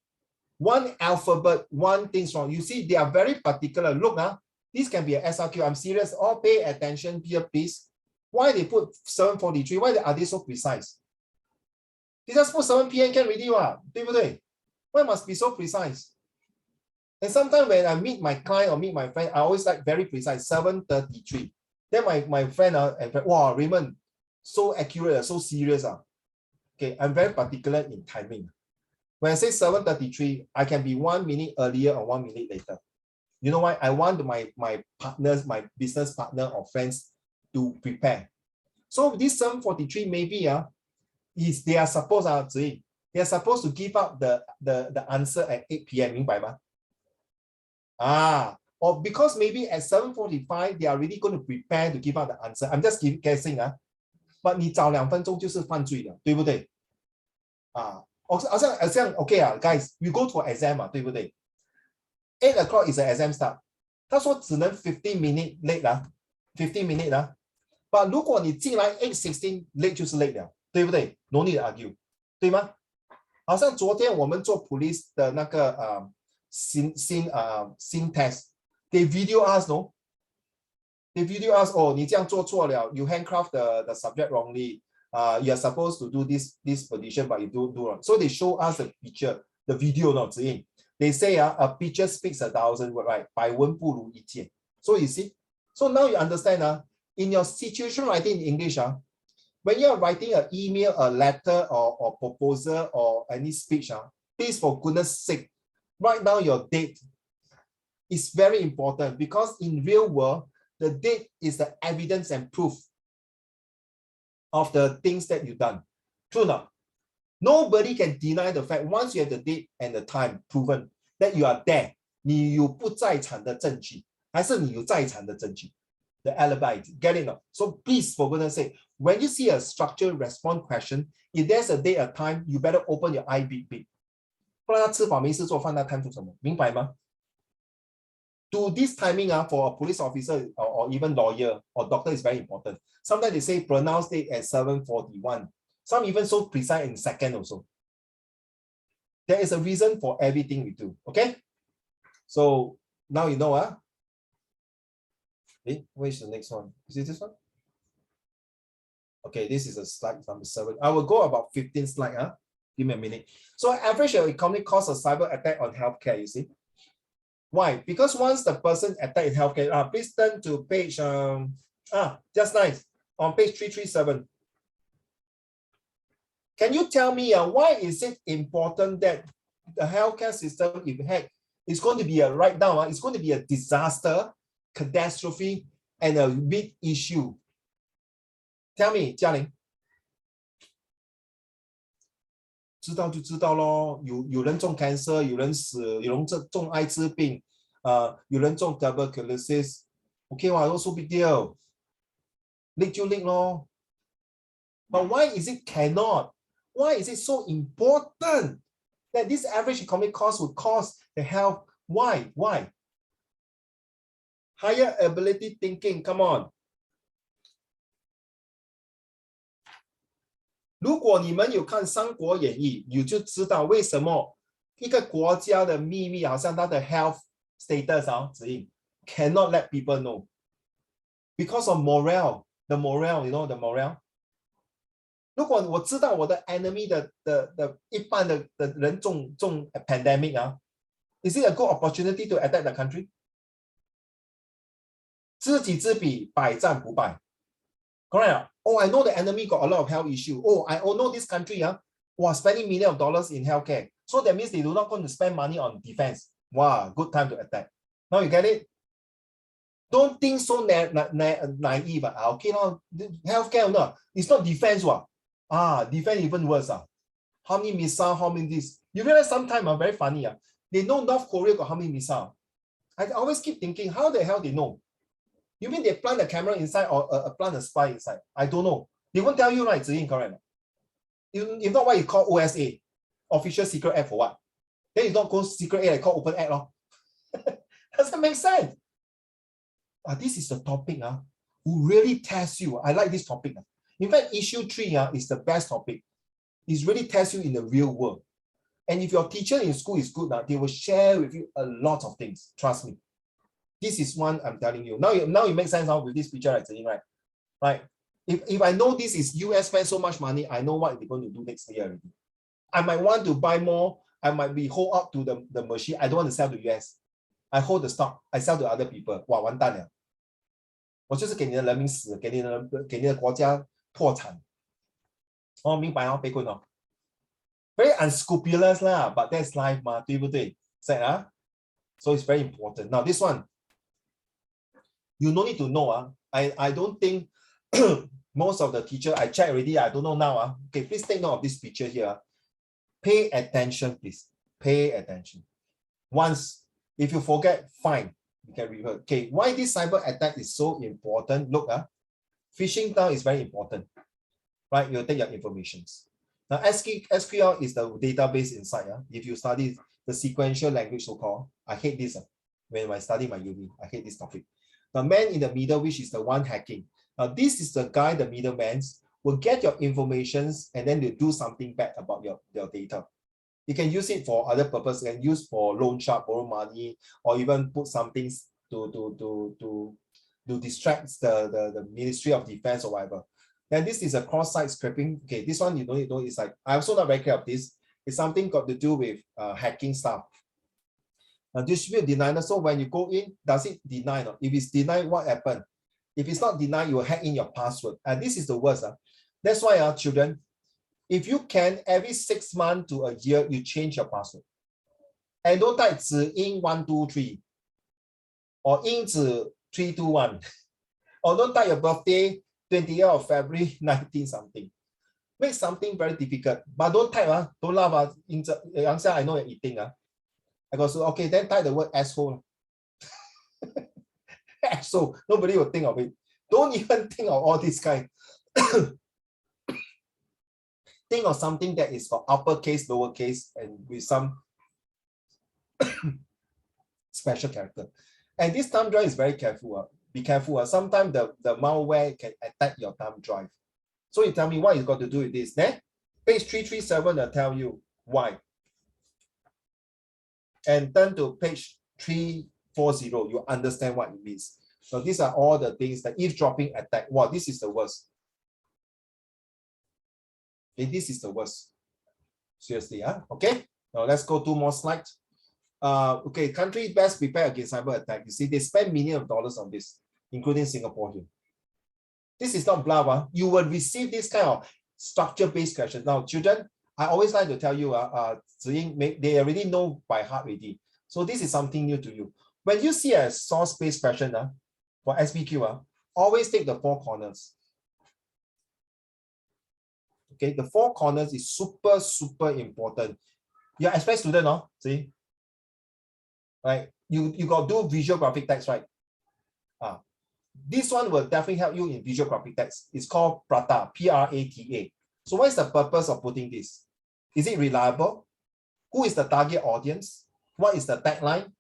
One alphabet, one thing's wrong. You see, they are very particular. Look, this can be an SRQ. I'm serious. All pay attention here, please. Why they put 7:43? Why are they so precise? They just put 7 p.m. can already,对不对? Why must be so precise? And sometimes when I meet my client or meet my friend, I always like very precise, 7:33. Then my friend, wow, Raymond, so accurate, so serious. Okay, I'm very particular in timing. When I say 7:33, I can be 1 minute earlier or 1 minute later. You know why? I want my partners, my business partner or friends to prepare. So this 7:43 maybe they are supposed to give out the answer at 8 p.m. 明白吗? Or because maybe at 7:45 they are really going to prepare to give out the answer. I'm just guessing. But 你早2分钟就是犯罪了，对不对？好像 okay guys, we go for exam 对不对？8 o'clock is the exam start. 他说只能15 minute late 15 minute But 如果你进来 8:16 late 就是 late 了，对不对？ No need to argue， 对吗？好像昨天我们做 police 的那个新 test， they video us no， they video us 你这样做错了 ，you handcraft the subject wrongly， you are supposed to do this position but you do wrong. So they show us the picture, the video not saying. They say a picture speaks 1,000 words, right? 百闻不如一见. So you see, so now you understand in your situation writing in English when you are writing an email, a letter, or proposal, or any speech please for goodness sake write down your date. It's very important because in real world the date is the evidence and proof of the things that you've done. True not? Nobody can deny the fact once you have the date and the time proven that you are there. 你有不在场的证据，还是你有在场的证据？ The alibi, get it now? So please, for goodness sake, when you see a structured response question, if there's a date, a time, you better open your eye big. 不然他吃饱没事做，放那摊出什么？明白吗？ To this timing for a police officer or even lawyer or doctor is very important. Sometimes they say pronounce date at 7:41. Some even so precise in second also. There is a reason for everything we do. Okay. So now you know. Where's the next one? Is it this one? Okay, this is a slide number 7. I will go about 15 slides. Give me a minute. So average economic cost of cyber attack on healthcare, you see. Why? Because once the person attacked in healthcare, please turn to page, just nice, on page 337. Can you tell me why is it important that the healthcare system, if hacked, is going to be a write down, it's going to be a disaster, catastrophe, and a big issue? Tell me, Jialing. 知道就知道咯，有人中 cancer， 有人死，有人中艾滋病，有人中 tuberculosis，OK 哇，都 so big deal， leak 就 leak 咯。But why is it cannot? Why is it so important that this average economic cost would cost the health? Why? Why? Higher ability thinking, come on. 如果你们有看《三国演义》，你就知道为什么一个国家的秘密，好像它的 health status 指引 cannot let people know because of morale. The morale, you know the morale. 如果我知道我的 enemy 的一半的人中 pandemic is it a good opportunity to attack the country? 知己知彼，百战不败。Correct. Oh, I know the enemy got a lot of health issue. Oh, I know this country was spending millions of dollars in healthcare. So that means they do not going to spend money on defense. Wow, good time to attack. Now you get it? Don't think so naive. Okay, now healthcare no, it's not defense. Defense even worse. How many missiles? How many this? You realize sometimes very funny. They know North Korea got how many missiles. I always keep thinking, how the hell they know? You mean they plant a camera inside or plant a spy inside? I don't know. They won't tell you, right? Correct. If not, why you call OSA? Official Secret Act for what? Then you don't go Secret Act, call Open Act. Doesn't make sense. This is the topic who really tests you. I like this topic. In fact, issue 3 is the best topic. It really tests you in the real world. And if your teacher in school is good, they will share with you a lot of things. Trust me. This is one I'm telling you. Now it makes sense with this picture, right? Right? If I know this is US spend so much money, I know what they're going to do next year already. I might want to buy more. I might be hold up to the machine. I don't want to sell to US. I hold the stock. I sell to other people. 哇，完蛋了！我就是给你的人民死，给你的国家破产。明白北棍Very unscrupulous but that's life 嘛，对不对？ So it's very important. Now this one. You no need to know. I don't think most of the teacher, I checked already, I don't know now. Okay, please take note of this picture here. Pay attention, please. Pay attention. Once, if you forget, fine. You can revert. Okay, why this cyber attack is so important? Look, phishing down is very important. Right, you'll take your informations. Now, SQL is the database inside. If you study the sequential language so-called, I hate this. When I study my uni, I hate this topic. The man in the middle, which is the one hacking. Now, this is the guy, the middleman, will get your informations and then they do something bad about your data. You can use it for other purposes. You can use for loan shark, borrow money, or even put some things to distract the Ministry of Defense or whatever. Then this is a cross-site scraping. Okay, this one you don't need to know. It's like, I'm also not very clear of this. It's something got to do with hacking stuff. Distribute denial. So when you go in, does it deny? If it's denied, what happened? If it's not denied, you will hack in your password. And this is the worst. That's why children, if you can, every 6 months to a year, you change your password. And don't type 子音 123 or 音子 321 or don't type your birthday 28th of February 19 something. Make something very difficult. But don't type, don't laugh. I know you're eating. I go, so okay, then type the word asshole. Asshole. Nobody will think of it. Don't even think of all this kind. Think of something that is for uppercase, lowercase, and with some special character. And this thumb drive is very careful. Be careful. Sometimes the malware can attack your thumb drive. So you tell me what you got to do with this. Then page 337 will tell you why. And turn to page 340, you understand what it means. So these are all the things that eavesdropping attack. Wow, this is the worst. Okay, this is the worst. Seriously, okay. Now let's go 2 more slides. Okay, country best prepared against cyber attack. You see, they spend millions of dollars on this, including Singapore here. This is not bluff. You will receive this kind of structure-based questions. Now, children, I always like to tell you, they already know by heart already. So this is something new to you. When you see a source-based question for SPQ, always take the 4 corners. Okay, the 4 corners is super, super important. You're an express student, see? Right? You got to do visual graphic text, right? This one will definitely help you in visual graphic text. It's called PRATA, P-R-A-T-A. So what is the purpose of putting this? Is it reliable? Who is the target audience? What is the tagline?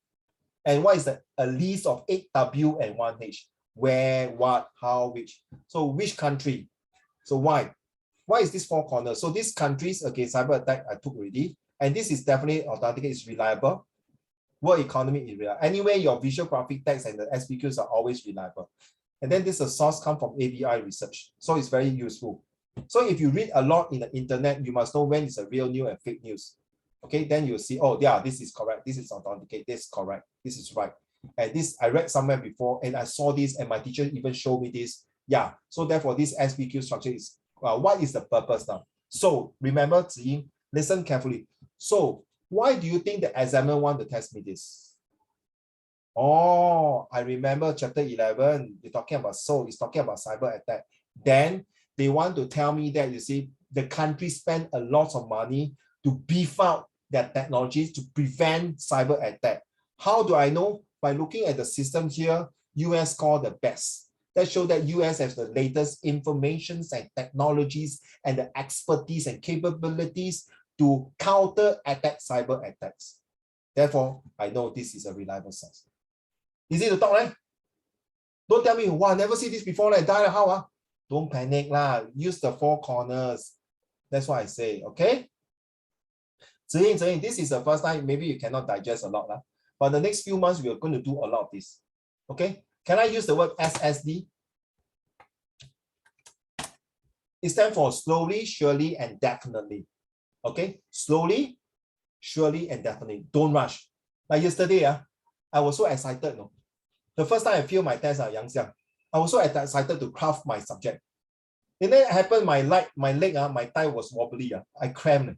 And what is a list of 8 W and 1 H? Where, what, how, which? So which country? So why? Why is this 4 corners? So these countries, okay, cyber attack I took already. And this is definitely authenticated, it's reliable. World economy is reliable. Anyway, your visual graphic text and the SPQs are always reliable. And then this source come from ABI research. So it's very useful. So if you read a lot in the internet, you must know when it's a real news and fake news. Okay, then you'll see, oh yeah, this is correct. This is authenticated. This is correct. This is right. And this I read somewhere before and I saw this and my teacher even showed me this. Yeah, so therefore this SPQ structure is, what is the purpose now? So remember, Ziying, listen carefully. So why do you think the examiner want to test me this? Oh, I remember chapter 11, they're talking about Seoul, it's talking about cyber attack. Then they want to tell me that, you see, the country spent a lot of money to beef up their technologies to prevent cyber attack. How do I know? By looking at the system here, US scored the best. That shows that US has the latest informations and technologies and the expertise and capabilities to counter-attack cyber attacks. Therefore, I know this is a reliable source. Easy to talk, right? Don't tell me, wow, I never see this before, like that, how? Don't panic, lah. Use the 4 corners. That's what I say, okay? Ziying, this is the first time, maybe you cannot digest a lot, but the next few months, we are going to do a lot of this, okay? Can I use the word SSD? It stands for slowly, surely, and definitely. Okay, slowly, surely, and definitely. Don't rush. Like yesterday, I was so excited. No? The first time I failed my test, Yang Xiang, I was so excited to craft my subject. And then it happened, my leg, my thigh was wobbly. I cramped.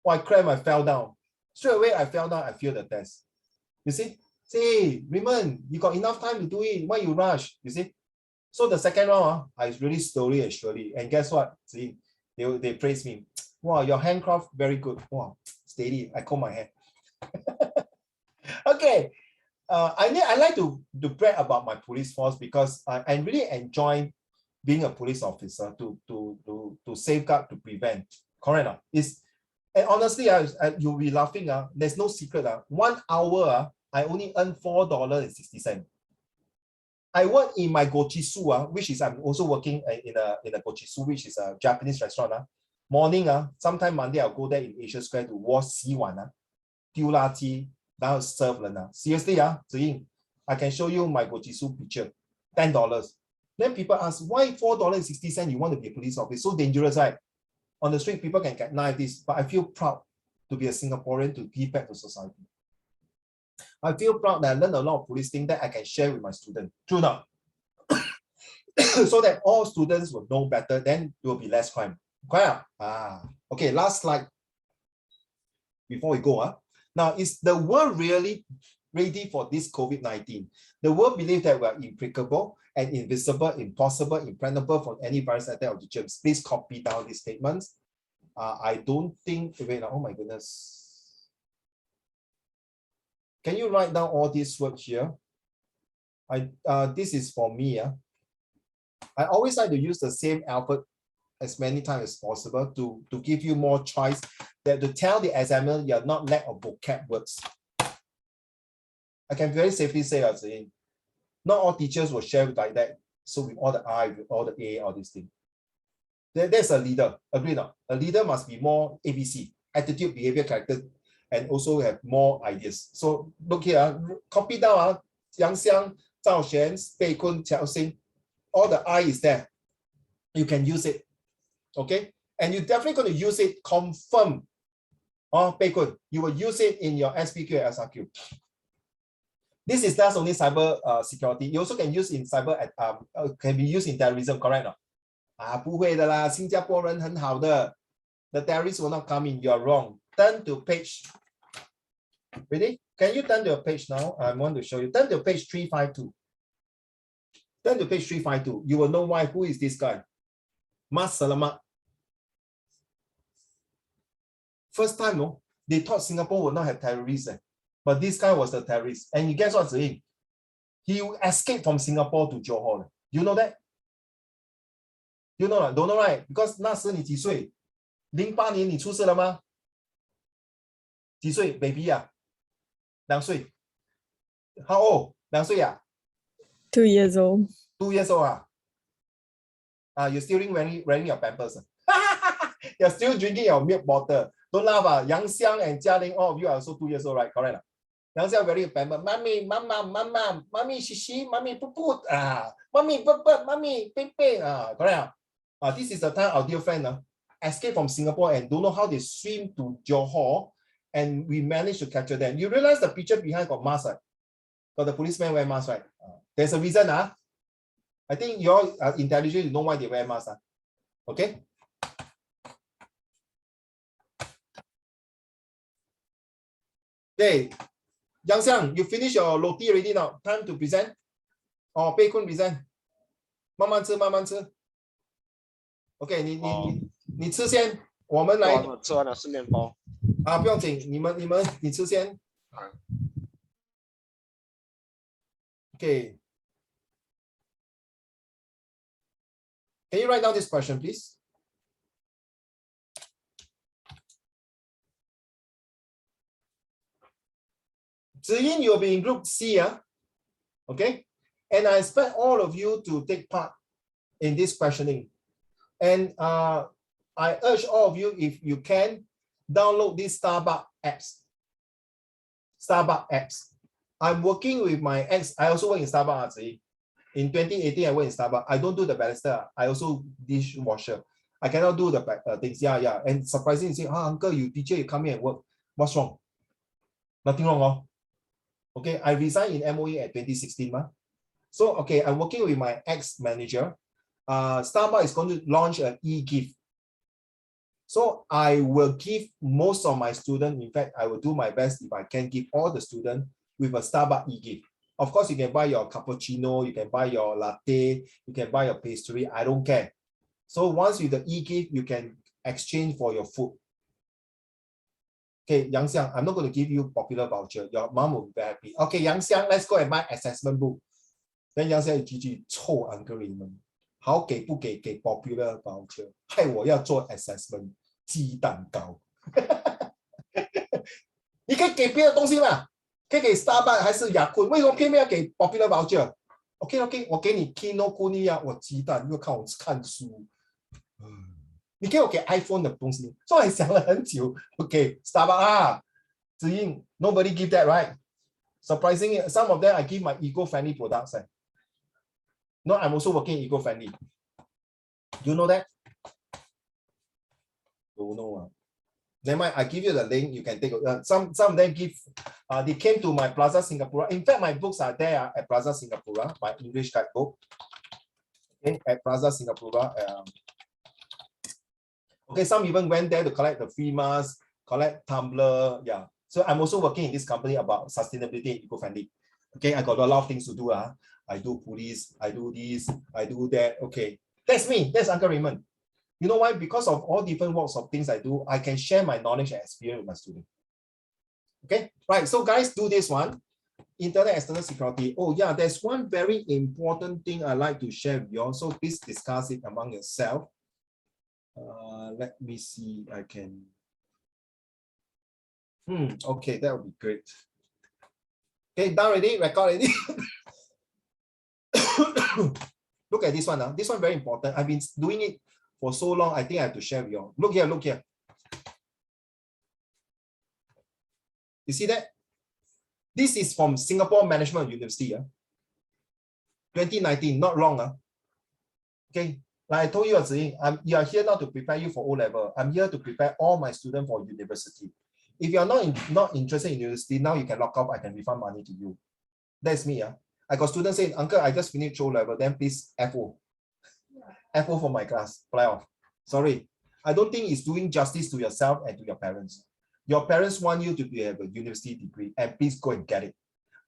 I cramped, I fell down. Straight away, I fell down, I failed the test. You see? Say, Raymond, you got enough time to do it. Why you rush? You see? So the second round, I really slowly and surely. And guess what? See, they praise me. Wow, your handcraft, very good. Wow, steady. I comb my hair. Okay. I like to brag about my police force because I really enjoy being a police officer to safeguard, to prevent. Correct? And honestly, you'll be laughing. There's no secret. 1 hour, I only earn $4.60. I work in my Gochisu, which is I'm also working in a Gochisu, which is a Japanese restaurant. Morning, sometime Monday, I'll go there in Asia Square to wash 洗碗, 丢垃圾, now serve 人. Seriously, Ziying, I can show you my Gochisu picture, $10. Then people ask, why $4.60 you want to be a police officer? So dangerous, right? On the street, people can get knife this, but I feel proud to be a Singaporean to give back to society. I feel proud that I learned a lot of police things that I can share with my students. True now. So that all students will know better, then there will be less crime. Okay, last slide before we go. Now, is the world really ready for this COVID-19? The world believes that we are impregnable and invisible, impossible, impregnable from any virus attack of the germs. Please copy down these statements. I don't think, wait, oh my goodness. Can you write down all these words here? This is for me. I always like to use the same alphabet as many times as possible to give you more choice, that to tell the examiner you're not lack of vocab words. I can very safely say, not all teachers will share like that. So with all the I, with all the A, all these things. There's a leader, agree not? A leader must be more ABC, attitude, behavior, character, and also have more ideas. So look here, copy down, Yang Xiang, Zhao Xuan, Bei Kun, Qiao Xing, all the I is there. You can use it, okay? And you're definitely going to use it, confirm, Bei Kun, you will use it in your SPQ and SRQ. This is not only cyber security. You also can use in cyber, can be used in terrorism, correct? No? 不会的啦，新加坡人很好的。The terrorists will not come in. You are wrong. Turn to page. Ready? Can you turn to your page now? I want to show you. Turn to page 352. Turn to page 352. You will know why. Who is this guy? Mas Selamat. First time, no? They thought Singapore would not have terrorists. But this guy was the terrorist. And you guess what's in? He escaped from Singapore to Johor. You know that? You know, don't know, right? Because 那时你几岁？08年你出世了吗？几岁 ？baby 啊？2岁。How old？ 2岁啊？2 years old. 2 years old 啊？You're still wearing your pampers. You're still drinking your milk bottle. Don't laugh. Yang Xiang and Jia Ling, all of you are also 2 years old, right? Correct. Yang Xiang wearing a pamper. Mommy, mama, mommy, shishi, mommy, puput. Mommy, puput, mommy, ping, ping. Correct. This is the time our dear friend escaped from Singapore and don't know how they swim to Johor, and we managed to capture them. You realize the picture behind got mask, right? Got the policeman wear mask, right? There's a reason. I think you're intelligent, you know why they wear mask. Okay? Okay. Yang Xiang, you finish your roti already now. Time to present. Or Bei Kun present. 慢慢吃，慢慢吃。OK， 你吃先，我们来。吃完了是面包。不用紧，你吃先。OK。Can you write down this question, please? Ziyin, you'll be in group C, okay? And I expect all of you to take part in this questioning. And I urge all of you, if you can, download these Starbucks apps. Starbucks apps. I'm working with my ex. I also work in Starbucks. In 2018, I work in Starbucks. I don't do the barista. I also dishwasher. I cannot do the things. Yeah. And surprisingly, say, uncle, you teacher, you come here and work. What's wrong? Nothing wrong. Okay, I resigned in MOE at 2016. So, okay, I'm working with my ex-manager. Starbucks is going to launch an e-gift. So I will give most of my students, in fact, I will do my best if I can give all the students with a Starbucks e-gift. Of course, you can buy your cappuccino, you can buy your latte, you can buy your pastry, I don't care. So once with the e-gift, you can exchange for your food. Okay, Yang Xiang, I'm not going to give you popular voucher. Your mom will be very happy. Okay, Yang Xiang, let's go and buy assessment book. Then Yang Xiang 句句臭 uncle 你们好给不给 popular voucher 害我要做 assessment 鸡蛋糕你可以给别的东西嘛可以给 Starbucks 还是雅坤为什么偏偏要给 popular voucher OK 我给你 Kinokuniya 我鸡蛋又看我看书你给我给 iPhone 的东西所以我想了很久 OK Starbucks Ziyin nobody give that right surprisingly some of them I give my eco-friendly products No, I'm also working eco-friendly. You know that? Don't know. Never mind, I give you the link. You can take it. Some of them give. They came to my Plaza Singapura. In fact, my books are there at Plaza Singapura. My English guidebook. Okay, at Plaza Singapura. Okay, some even went there to collect the free mask, collect tumbler. Yeah. So I'm also working in this company about sustainability and eco-friendly. Okay, I got a lot of things to do. I do police, I do this, I do that. Okay, that's me. That's Uncle Raymond. You know why? Because of all different walks of things I do, I can share my knowledge and experience with my students. Okay, right. So guys, do this one. Internet external security. Oh yeah, there's one very important thing I like to share with you all. So please discuss it among yourself. Let me see. I can. Okay, that would be great. Okay, done already, record already. Look at this one. This one very important. I've been doing it for so long. I think I have to share with you all. Look here, look here. You see that? This is from Singapore Management University. 2019, not long. Okay, like I told you, you are here not to prepare you for O-level. I'm here to prepare all my students for university. If you are not interested in university, now you can lock off. I can refund money to you. That's me. I got students saying, Uncle, I just finished O-level, then please FO. FO for my class, fly off. Sorry. I don't think it's doing justice to yourself and to your parents. Your parents want you to have a university degree, and please go and get it.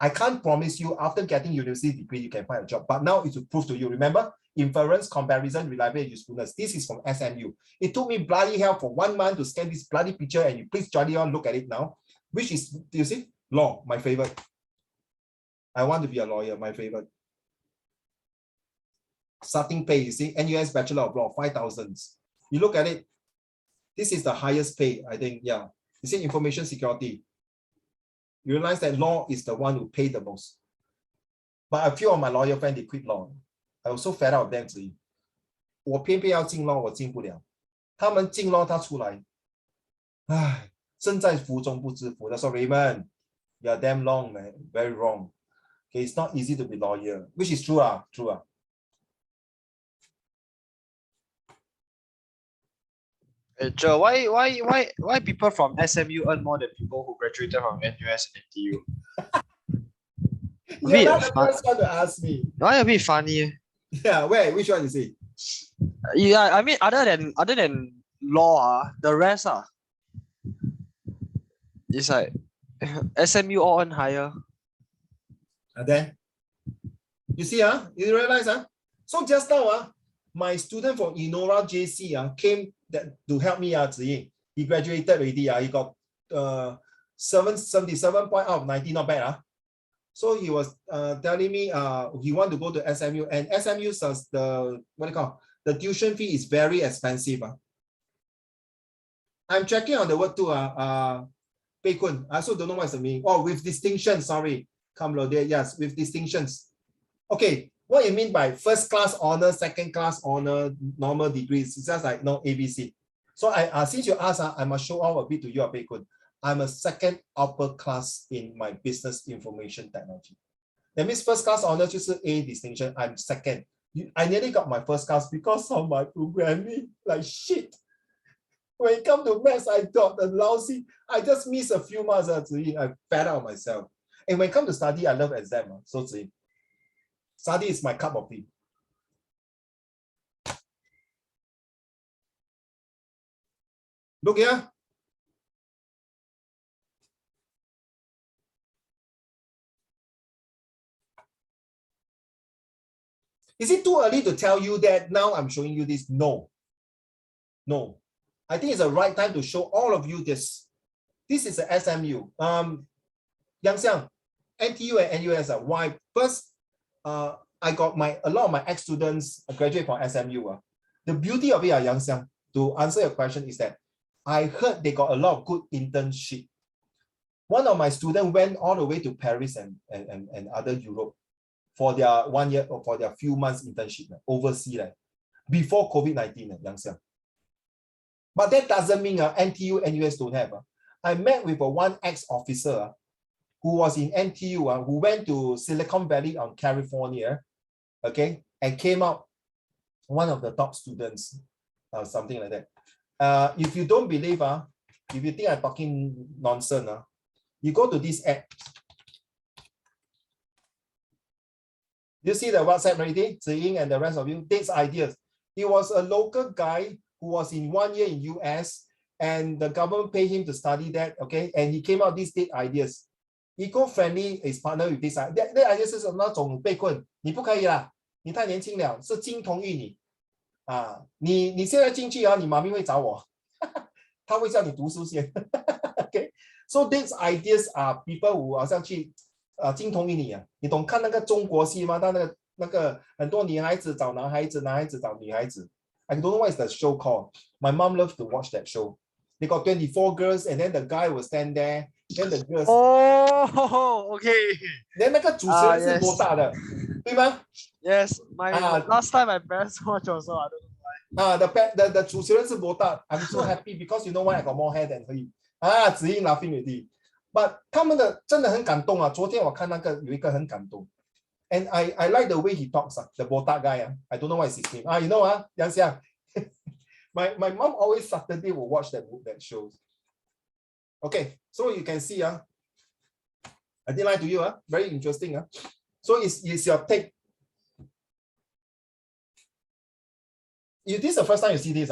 I can't promise you after getting university degree, you can find a job, but now it's to prove to you. Remember, inference, comparison, reliability, usefulness. This is from SMU. It took me bloody hell for 1 month to scan this bloody picture, and you please jolly on look at it now, which is, do you see? Law, my favorite. I want to be a lawyer, my favorite. Starting pay, you see, NUS Bachelor of Law, 5,000. You look at it, this is the highest pay, I think, yeah. You see, information security. You realize that law is the one who paid the most. But a few of my lawyer friends, they quit law. I was so fed up of them. 我偏偏要进 law， 我进不了。他们进 law， 他出来。唉，身在福中不知福。That's what Raymond, you are damn wrong, man. Very wrong. Okay, it's not easy to be lawyer, which is true. True. Hey, Joe, why people from SMU earn more than people who graduated from NUS and NTU? You're not the first one to ask me. Why a bit funny? Yeah, where? Which one you see? Yeah, I mean, other than law, the rest it's like SMU all earn higher. And then you see, you realize, so just now, my student from Enora JC came to help me. He graduated already. He got 77 point out of 90, not bad. So he was telling me he want to go to SMU, and SMU says the tuition fee is very expensive. I'm checking on the word too. Pei Kun. I also don't know what's the meaning. Oh, with distinction. Sorry, come there. Yes, with distinctions. Okay. What you mean by first class honor, second class honor, normal degrees? It's just like no ABC. So since you asked, I must show off a bit to you, Pei Kun. I'm a second upper class in my business information technology. That means first class honor just A distinction. I'm second. I nearly got my first class because of my programming. Like shit. When it comes to maths, I got the lousy. I just missed a few months. I'm fed out of myself. And when it comes to study, I love exam. So study is my cup of tea. Look here. Is it too early to tell you that now I'm showing you this? No. No. I think it's the right time to show all of you this. This is a SMU. Yang Xiang, NTU and NUS. Why? First, I got a lot of my ex-students graduate from SMU. The beauty of it, Yang Xiang, to answer your question is that I heard they got a lot of good internship. One of my students went all the way to Paris and other Europe for their 1 year or for their few months internship overseas before COVID-19, Yang Xiang. But that doesn't mean NTU and NUS don't have. I met with one ex-officer who was in NTU, who went to Silicon Valley on California, okay, and came out one of the top students, something like that. If you don't believe, if you think I'm talking nonsense, you go to this app. You see the WhatsApp already? Ziying and the rest of you, dates ideas. He was a local guy who was in 1 year in US, and the government paid him to study that, okay? And he came out these date ideas. Eco-friendly is partnered with this. That idea 是那种被困，你不可以啦，你太年轻了，是金童玉女你现在进去你妈咪会找我，他会叫你读书先。Okay, so these ideas are people who 好像去金童玉女你懂看那个中国戏吗？他那个很多女孩子找男孩子，男孩子找女孩子。I don't know what is the show called. My mom loves to watch that show. They got 24 girls, and then the guy will stand there. Then the girls. Oh, Oh, okay. 连那个主持人是 yes. botak 的，对吗？ Yes, my last time my parents watch also. I don't know why. The 主持人是 botak. I'm so happy because you know why I got more hair than him. 子英 laughing already. But 他们的真的很感动啊！昨天我看那个有一个很感动。And I like the way he talks, the botak guy. I don't know what is his name. You know, Yang Xiang. my mom always Saturday will watch that shows. Okay, so you can see, I didn't lie to you, very interesting. So it's your take. This is the first time you see this,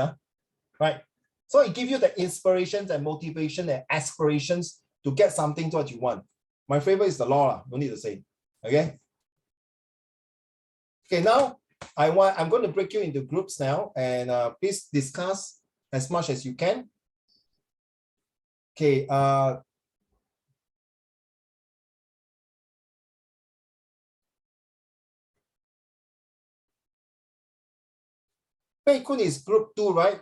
right? So it gives you the inspirations and motivation and aspirations to get something to what you want. My favorite is the law, no need to say. Okay. Okay, now I'm going to break you into groups now, and please discuss as much as you can. Okay, Pei Kun is group 2, right?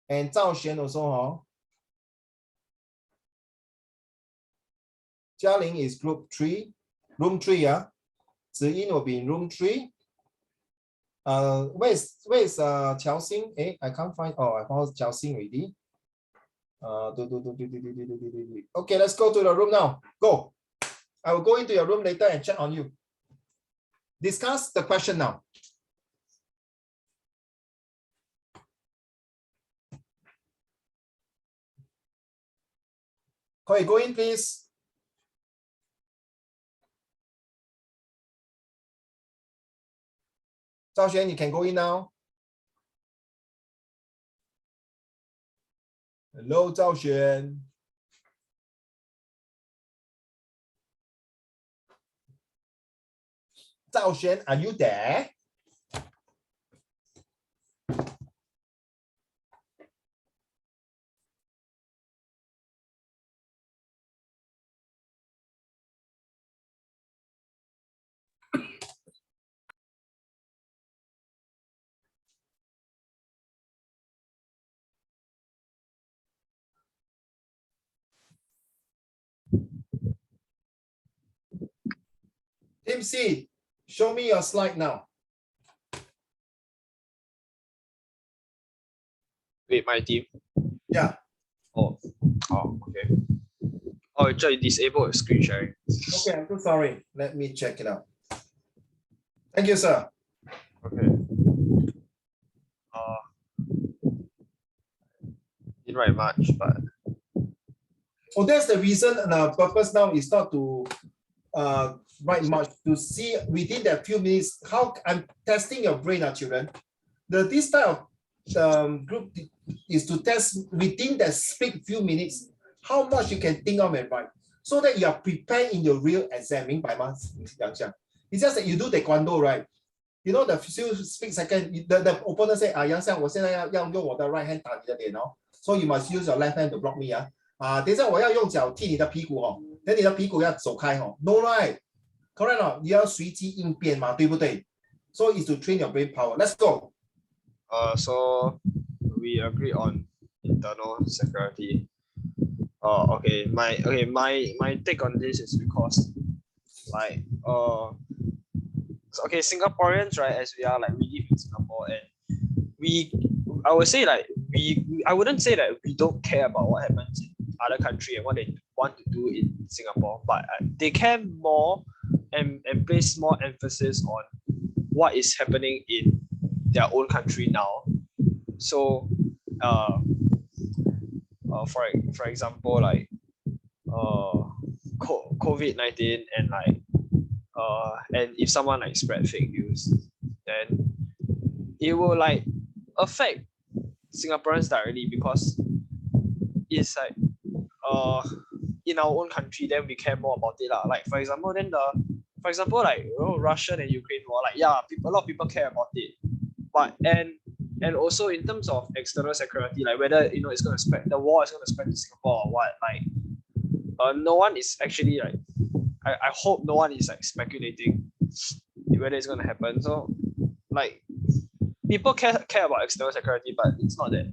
And Zhao Xuan also, Jia Ling is group 3, room 3, Ziyin will be in room 3. Where's Qiao Xing? I can't find. Oh, I found Qiao Xing already. Okay, let's go to the room now. Go. I will go into your room later and check on you. Discuss the question now. Okay, go in, please. Zhao Xuan, you can go in now. Hello, Zhao Xuan. Zhao Xuan, are you there? Team C, show me your slide now. Wait, my team. Yeah. Oh, okay. Oh, just disable screen sharing. Okay, I'm so sorry. Let me check it out. Thank you, sir. Okay. Didn't write much, but. Oh, that's the reason and our purpose now is not to write much, to see within that few minutes how I'm testing your brain, children. This type of group is to test within that few minutes how much you can think of and write, so that you are prepared in your real exam. 明白吗？ It's just that you do taekwondo, right? You know the few split second, the opponent say, Yang Xiang, 我现在要用我的 right hand 打你的脸哦， so you must use your left hand to block me 等一下我要用脚踢你的屁股哦， then 你的屁股要走开哦 ，no right, correct 哦，你要随机应变嘛，对不对？ So it's to train your brain power. Let's go. So we agree on internal security. Okay. My take on this is because, like, okay, Singaporeans, right? As we are, like, we live in Singapore, and I would say, like, I wouldn't say that we don't care about what happens in other country and what they want to do in Singapore, but they care more and place more emphasis on what is happening in their own country now. So, for example, like, COVID-19 and like, and if someone like spread fake news, then it will like affect Singaporeans directly, because it's like in our own country, then we care more about it lah. Like for example, like Russia and Ukraine war, like a lot of people care about it, but and also in terms of external security, like whether it's gonna spread, the war is gonna spread to Singapore or what, like no one is actually like, I hope no one is like speculating whether it's gonna happen. So like people care about external security, but it's not that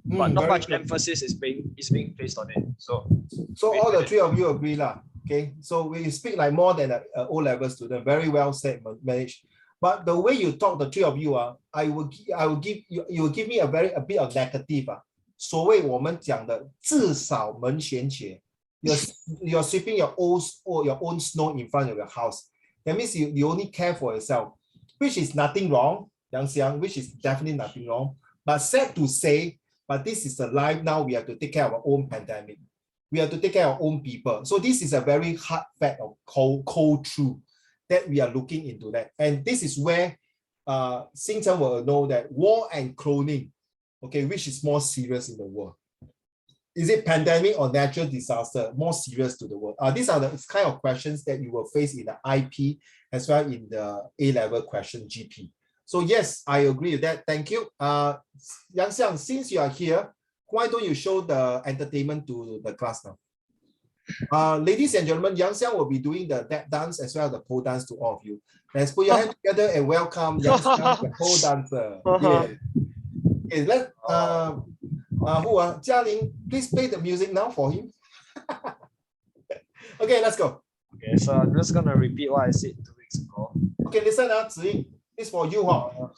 but not very much good. emphasis is being placed on it. So all the three of you agree lah. Okay, so we speak like more than a O-level student. Very well said, managed. But the way you talk, the three of you, I will give you, you will give me a bit of negative. 所谓我们讲的至少门前雪 you're sweeping your own snow in front of your house. That means you only care for yourself, which is nothing wrong, Yang Xiang, which is definitely nothing wrong. But sad to say, but this is the life now. We have to take care of our own pandemic. We have to take care of our own people. So this is a very hard fact of cold truth that we are looking into that. And this is where Xing Chen will know that war and cloning, okay, which is more serious in the world? Is it pandemic or natural disaster more serious to the world? These are the kind of questions that you will face in the IP as well in the A-level question GP. So yes, I agree with that. Thank you. Yang Xiang, since you are here, why don't you show the entertainment to the class now? Ladies and gentlemen, Yang Xiang will be doing the that dance as well as the pole dance to all of you. Let's put your hands together and welcome Yang Xiang, the pole dancer. Yeah. Okay, let's Jialing, please play the music now for him. Okay, let's go. Okay, so I'm just gonna repeat what I said 2 weeks ago. Okay, listen, Ziying, it's for you, Wow,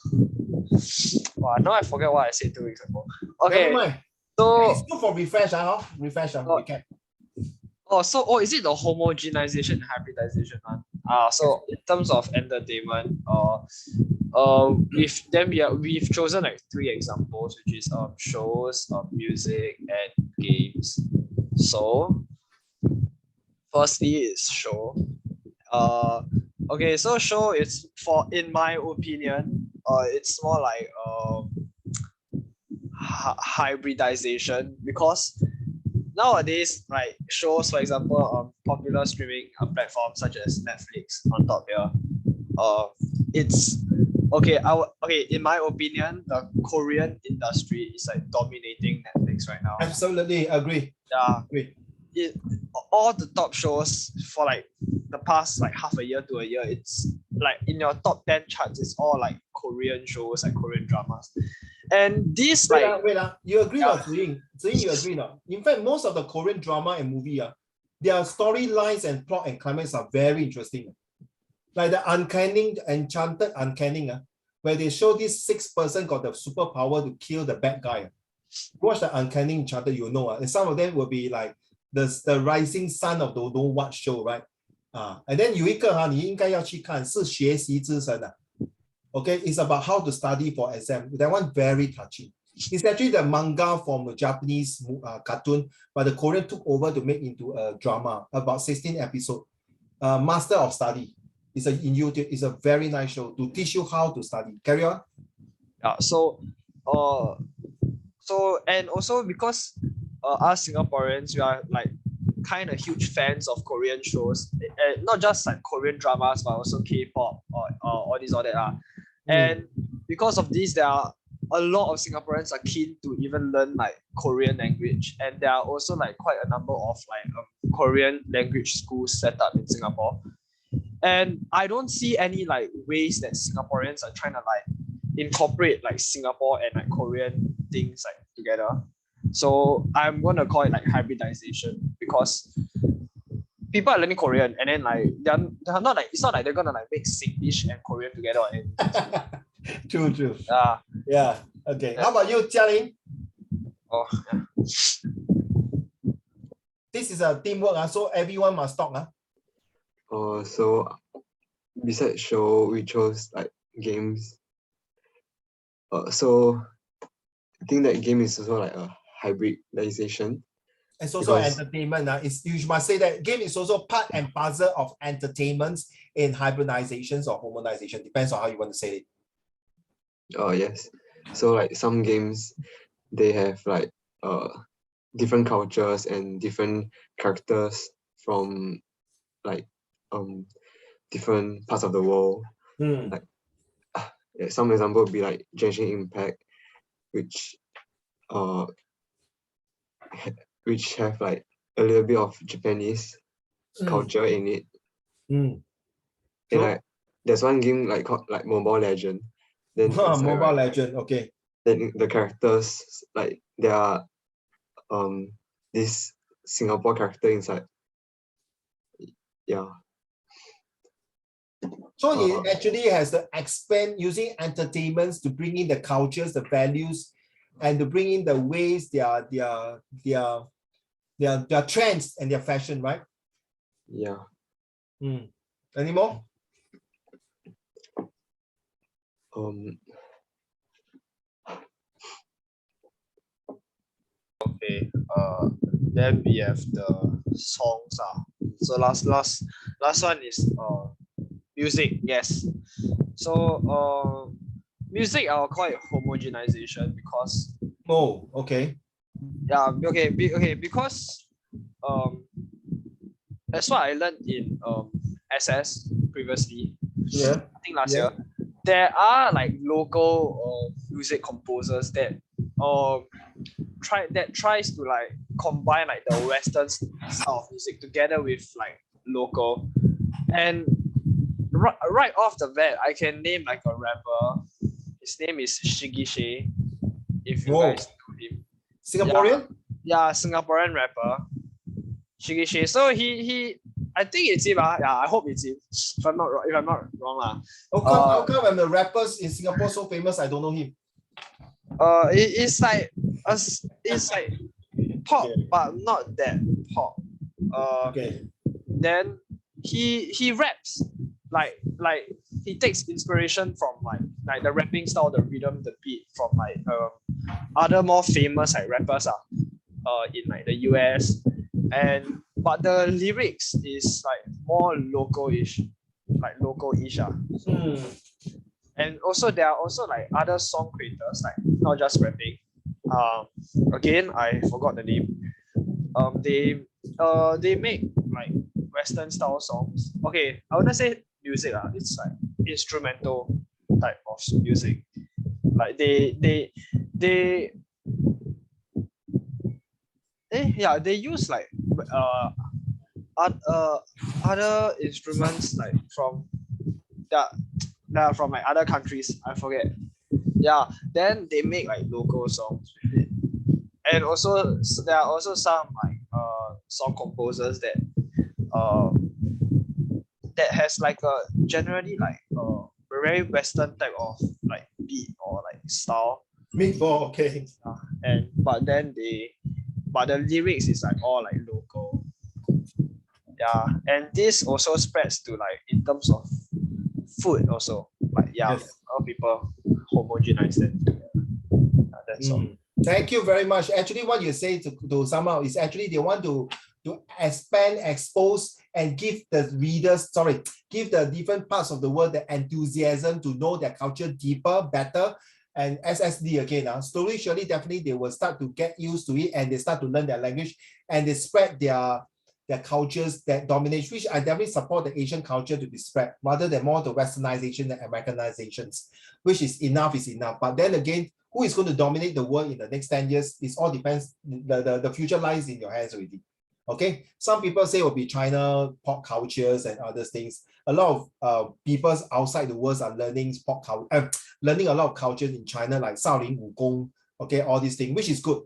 now I forget what I said 2 weeks ago. Okay, never mind. so It's good for refresh, recap. So is it the homogenization and hybridization one? So in terms of entertainment, we've chosen like 3 examples, which is shows, music, and games. So firstly is show. Okay, so show is in my opinion, it's more like hybridization, because nowadays, like shows, for example, on popular streaming platforms such as Netflix on top here, it's okay. In my opinion, the Korean industry is like dominating Netflix right now. Absolutely agree. Yeah, agree. All the top shows for like the past like half a year to a year, it's like in your top 10 charts, it's all like Korean shows, like Korean dramas. And this wait, you agree not, Ziying, you agree not? In fact, most of the Korean drama and movie, their storylines and plot and climax are very interesting. Like the Enchanted Uncanny, where they show this 6th person got the superpower to kill the bad guy. Watch the Uncanny Enchanted, you know, and some of them will be like the rising sun of the don't know what show, right? And then 有一个你应该要去看是学习之神的。Okay, it's about how to study for exam. That one very touching. It's actually the manga from the Japanese cartoon, but the Korean took over to make into a drama, about 16 episodes. Master of Study. It's in YouTube. It's a very nice show to teach you how to study. Carry on. So and also because us Singaporeans, we are like kind of huge fans of Korean shows, not just like Korean dramas, but also K-pop or all this or that. And because of this, there are a lot of Singaporeans are keen to even learn like Korean language, and there are also like quite a number of like Korean language schools set up in Singapore. And I don't see any like ways that Singaporeans are trying to like incorporate like Singapore and like Korean things like together. So I'm gonna call it like hybridization, because people are learning Korean and then like they're not like, it's not like they're gonna like make Singlish and Korean together or anything. True. Yeah. Okay. How about you, Jialing? This is a teamwork, so everyone must talk. So besides show, we chose like games. So I think that game is also like a hybridization. It's also entertainment. You must say that game is also part and parcel of entertainments in hybridizations or homogenization. Depends on how you want to say it. Oh yes. So like some games, they have like different cultures and different characters from like different parts of the world. Like some example would be like Genshin Impact, which have like a little bit of Japanese culture in it. And like there's one game like called like Mobile Legend. Then Mobile Legend, okay. Then the characters like there are this Singapore character inside. Yeah. So it actually has to expand using entertainments to bring in the cultures, the values, and to bring in the ways, their trends and their fashion, right? Yeah. Any more? Okay. Then we have the songs. So last one is music. Yes. So music I'll call it homogenization because okay. Yeah, okay, because that's what I learned in SS previously. Yeah. I think last year. There are like local music composers that tries to like combine like the Western style of music together with like local. And right off the bat, I can name like a rapper. His name is Shiggy Shay. If you guys know him. Singaporean? Yeah, Singaporean rapper. Shiggy Shay. So he I think it's him. Yeah, I hope it's him. If I'm not wrong. How come when the rappers in Singapore so famous, I don't know him? It's like pop, but not that pop. Okay. Then he raps like he takes inspiration from like the rapping style, the rhythm, the beat from like other more famous like rappers in like the US, but the lyrics is like more local-ish. And also there are also like other song creators, like not just rapping. Again, I forgot the name. They make like Western style songs. Okay, I wouldn't say music. It's like instrumental type of music. Like they use like other instruments like from like other countries. I forget. Yeah, then they make like local songs with it. And also there are also some like song composers that has like a generally like a very Western type of like beat or like style. Okay. But the lyrics is like all like local. Yeah, and this also spreads to like in terms of food also. Like a lot of people homogenize them together. That's all. Thank you very much. Actually, what you say to sum up is actually they want to expand, expose, and give the different parts of the world the enthusiasm to know their culture deeper, better. And SSD again, slowly, surely, definitely they will start to get used to it and they start to learn their language and they spread their cultures that dominate, which I definitely support the Asian culture to be spread rather than more the Westernization and Americanizations, which is enough. But then again, who is going to dominate the world in the next 10 years? It all depends. The future lies in your hands already. Okay. Some people say it will be China pop cultures and other things. A lot of people outside the world are learning pop culture, learning a lot of cultures in China, like Shaolin Wukong, okay, all these things, which is good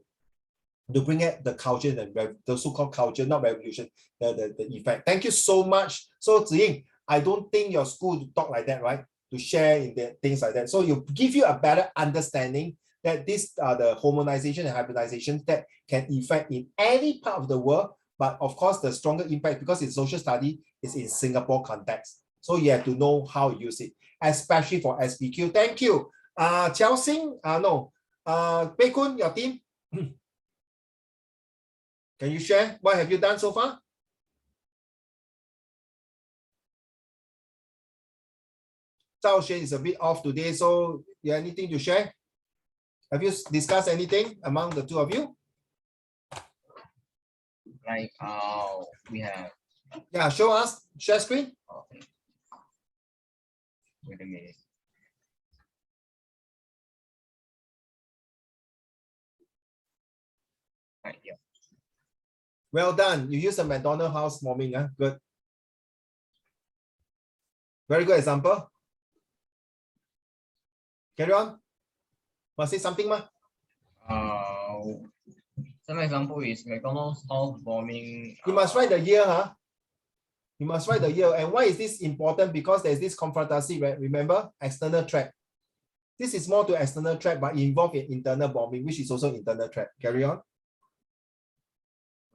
to bring out the culture, the so-called culture, not revolution, the effect. Thank you so much. So Ziying, I don't think your school talk like that, right? To share in the things like that. So you give you a better understanding that these are the homogenization and hybridization that can affect in any part of the world. But of course, the stronger impact, because it's social study, is in Singapore context. So you have to know how to use it, especially for SPQ. Thank you. Chiao Sing, Pei Kun, your team. Can you share what have you done so far? Zhao Xuan is a bit off today, so you have anything to share? Have you discussed anything among the two of you? Like we have. Yeah, show us. Share screen. Okay. Wait a minute. Right, yeah. Well done. You use a McDonald's house warming. Good. Very good example. Carry on. Want to say something, Ma? some example is McDonald's house bombing. You must write the year, huh? You must write the year. And why is this important? Because there's this confrontation, right? Remember, external threat. This is more to external threat, but involved in internal bombing, which is also internal threat. Carry on.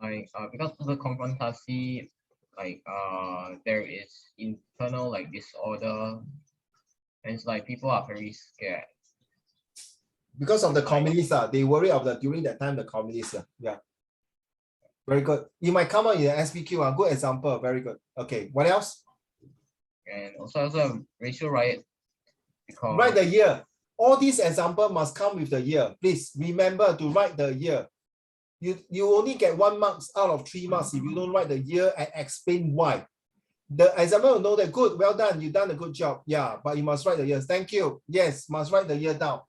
Like because of the confrontation, like there is internal like disorder, and it's like people are very scared. Because of the communists, they worry of during that time the communists. Yeah. Very good. You might come out in an SPQ. Good example. Very good. Okay. What else? And also racial riot. Because write the year. All these examples must come with the year. Please remember to write the year. You only get 1 mark out of 3 marks if you don't write the year and explain why. The examiner will know that good, well done, you've done a good job. Yeah, but you must write the years. Thank you. Yes, must write the year down.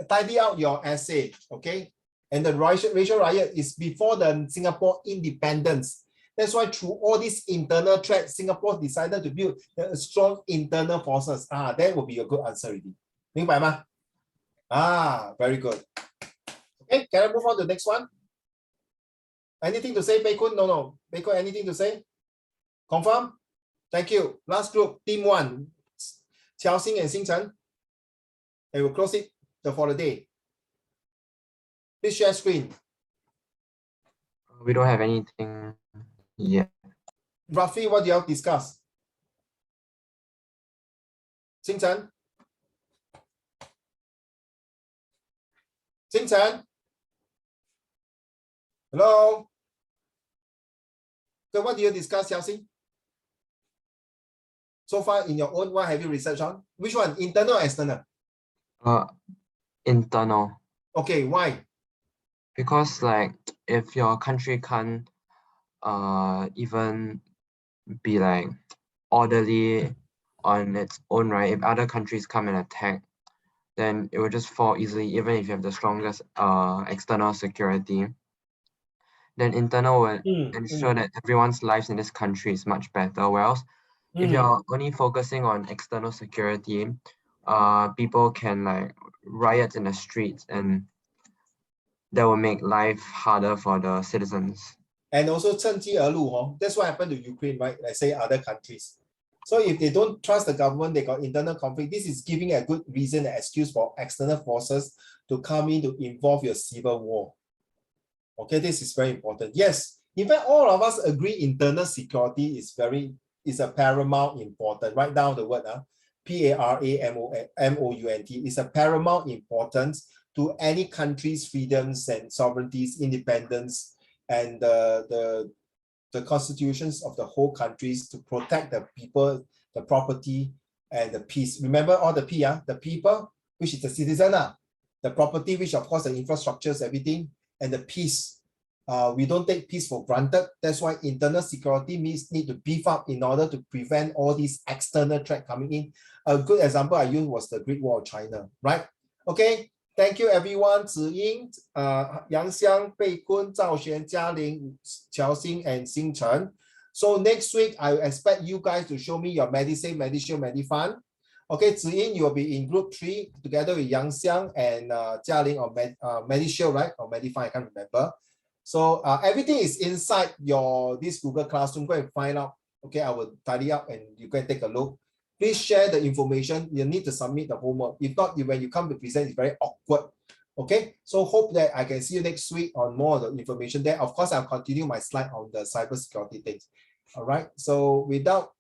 Tidy out your essay, okay? And the racial riot is before the Singapore independence. That's why through all these internal threats, Singapore decided to build strong internal forces. That will be a good answer already. 明白吗? Very good. Okay, can I move on to the next one? Anything to say, Pei Kun? No. Pei Kun, anything to say? Confirm? Thank you. Last group, team 1. Qiao Xing and Xing Chen. And we'll close it for the day. Please share screen. We don't have anything yet. Roughly, what do you have discussed? Xing Chen? Xing Chen? Hello? So what do you discuss, Xiao Xing? So far in your own, what have you researched on? Which one, internal or external? Internal. Okay, why? Because like if your country can't even be like orderly on its own, right? If other countries come and attack, then it will just fall easily, even if you have the strongest external security. Then internal will ensure that everyone's lives in this country is much better. Whereas if you're only focusing on external security, people can like riot in the streets, and that will make life harder for the citizens. And also 趁机而入, that's what happened to Ukraine, right? Let's say other countries. So if they don't trust the government, they got internal conflict. This is giving a good reason, an excuse for external forces to come in to involve your civil war. Okay, this is very important. Yes, in fact, all of us agree internal security is a paramount important. Write down the word, P-A-R-A-M-O-U-N-T. Is a paramount importance to any country's freedoms and sovereignties, independence, and the constitutions of the whole countries to protect the people, the property, and the peace. Remember all the P, the people, which is the citizen, the property, which of course the infrastructures, everything, and the peace. We don't take peace for granted. That's why internal security need to beef up in order to prevent all these external threats coming in. A good example I used was the Great Wall of China, right? Okay, thank you everyone. Ziying, Yang Xiang, Pei Kun, Zhao Xuan, Jia Ling, Qiao Xing, and Xing Chen. So next week, I expect you guys to show me your MediSave, MediShield, MediFund. Okay, Ziying, you will be in group 3 together with Yang Xiang and Jia Ling on MediShield, right? Or MediFund, I can't remember. So everything is inside this Google Classroom. Go and find out. Okay, I will tidy up and you can take a look. Please share the information. You need to submit the homework. If not, when you come to present, it's very awkward. Okay, so hope that I can see you next week on more of the information there. Of course, I'll continue my slide on the cybersecurity things. All right, so without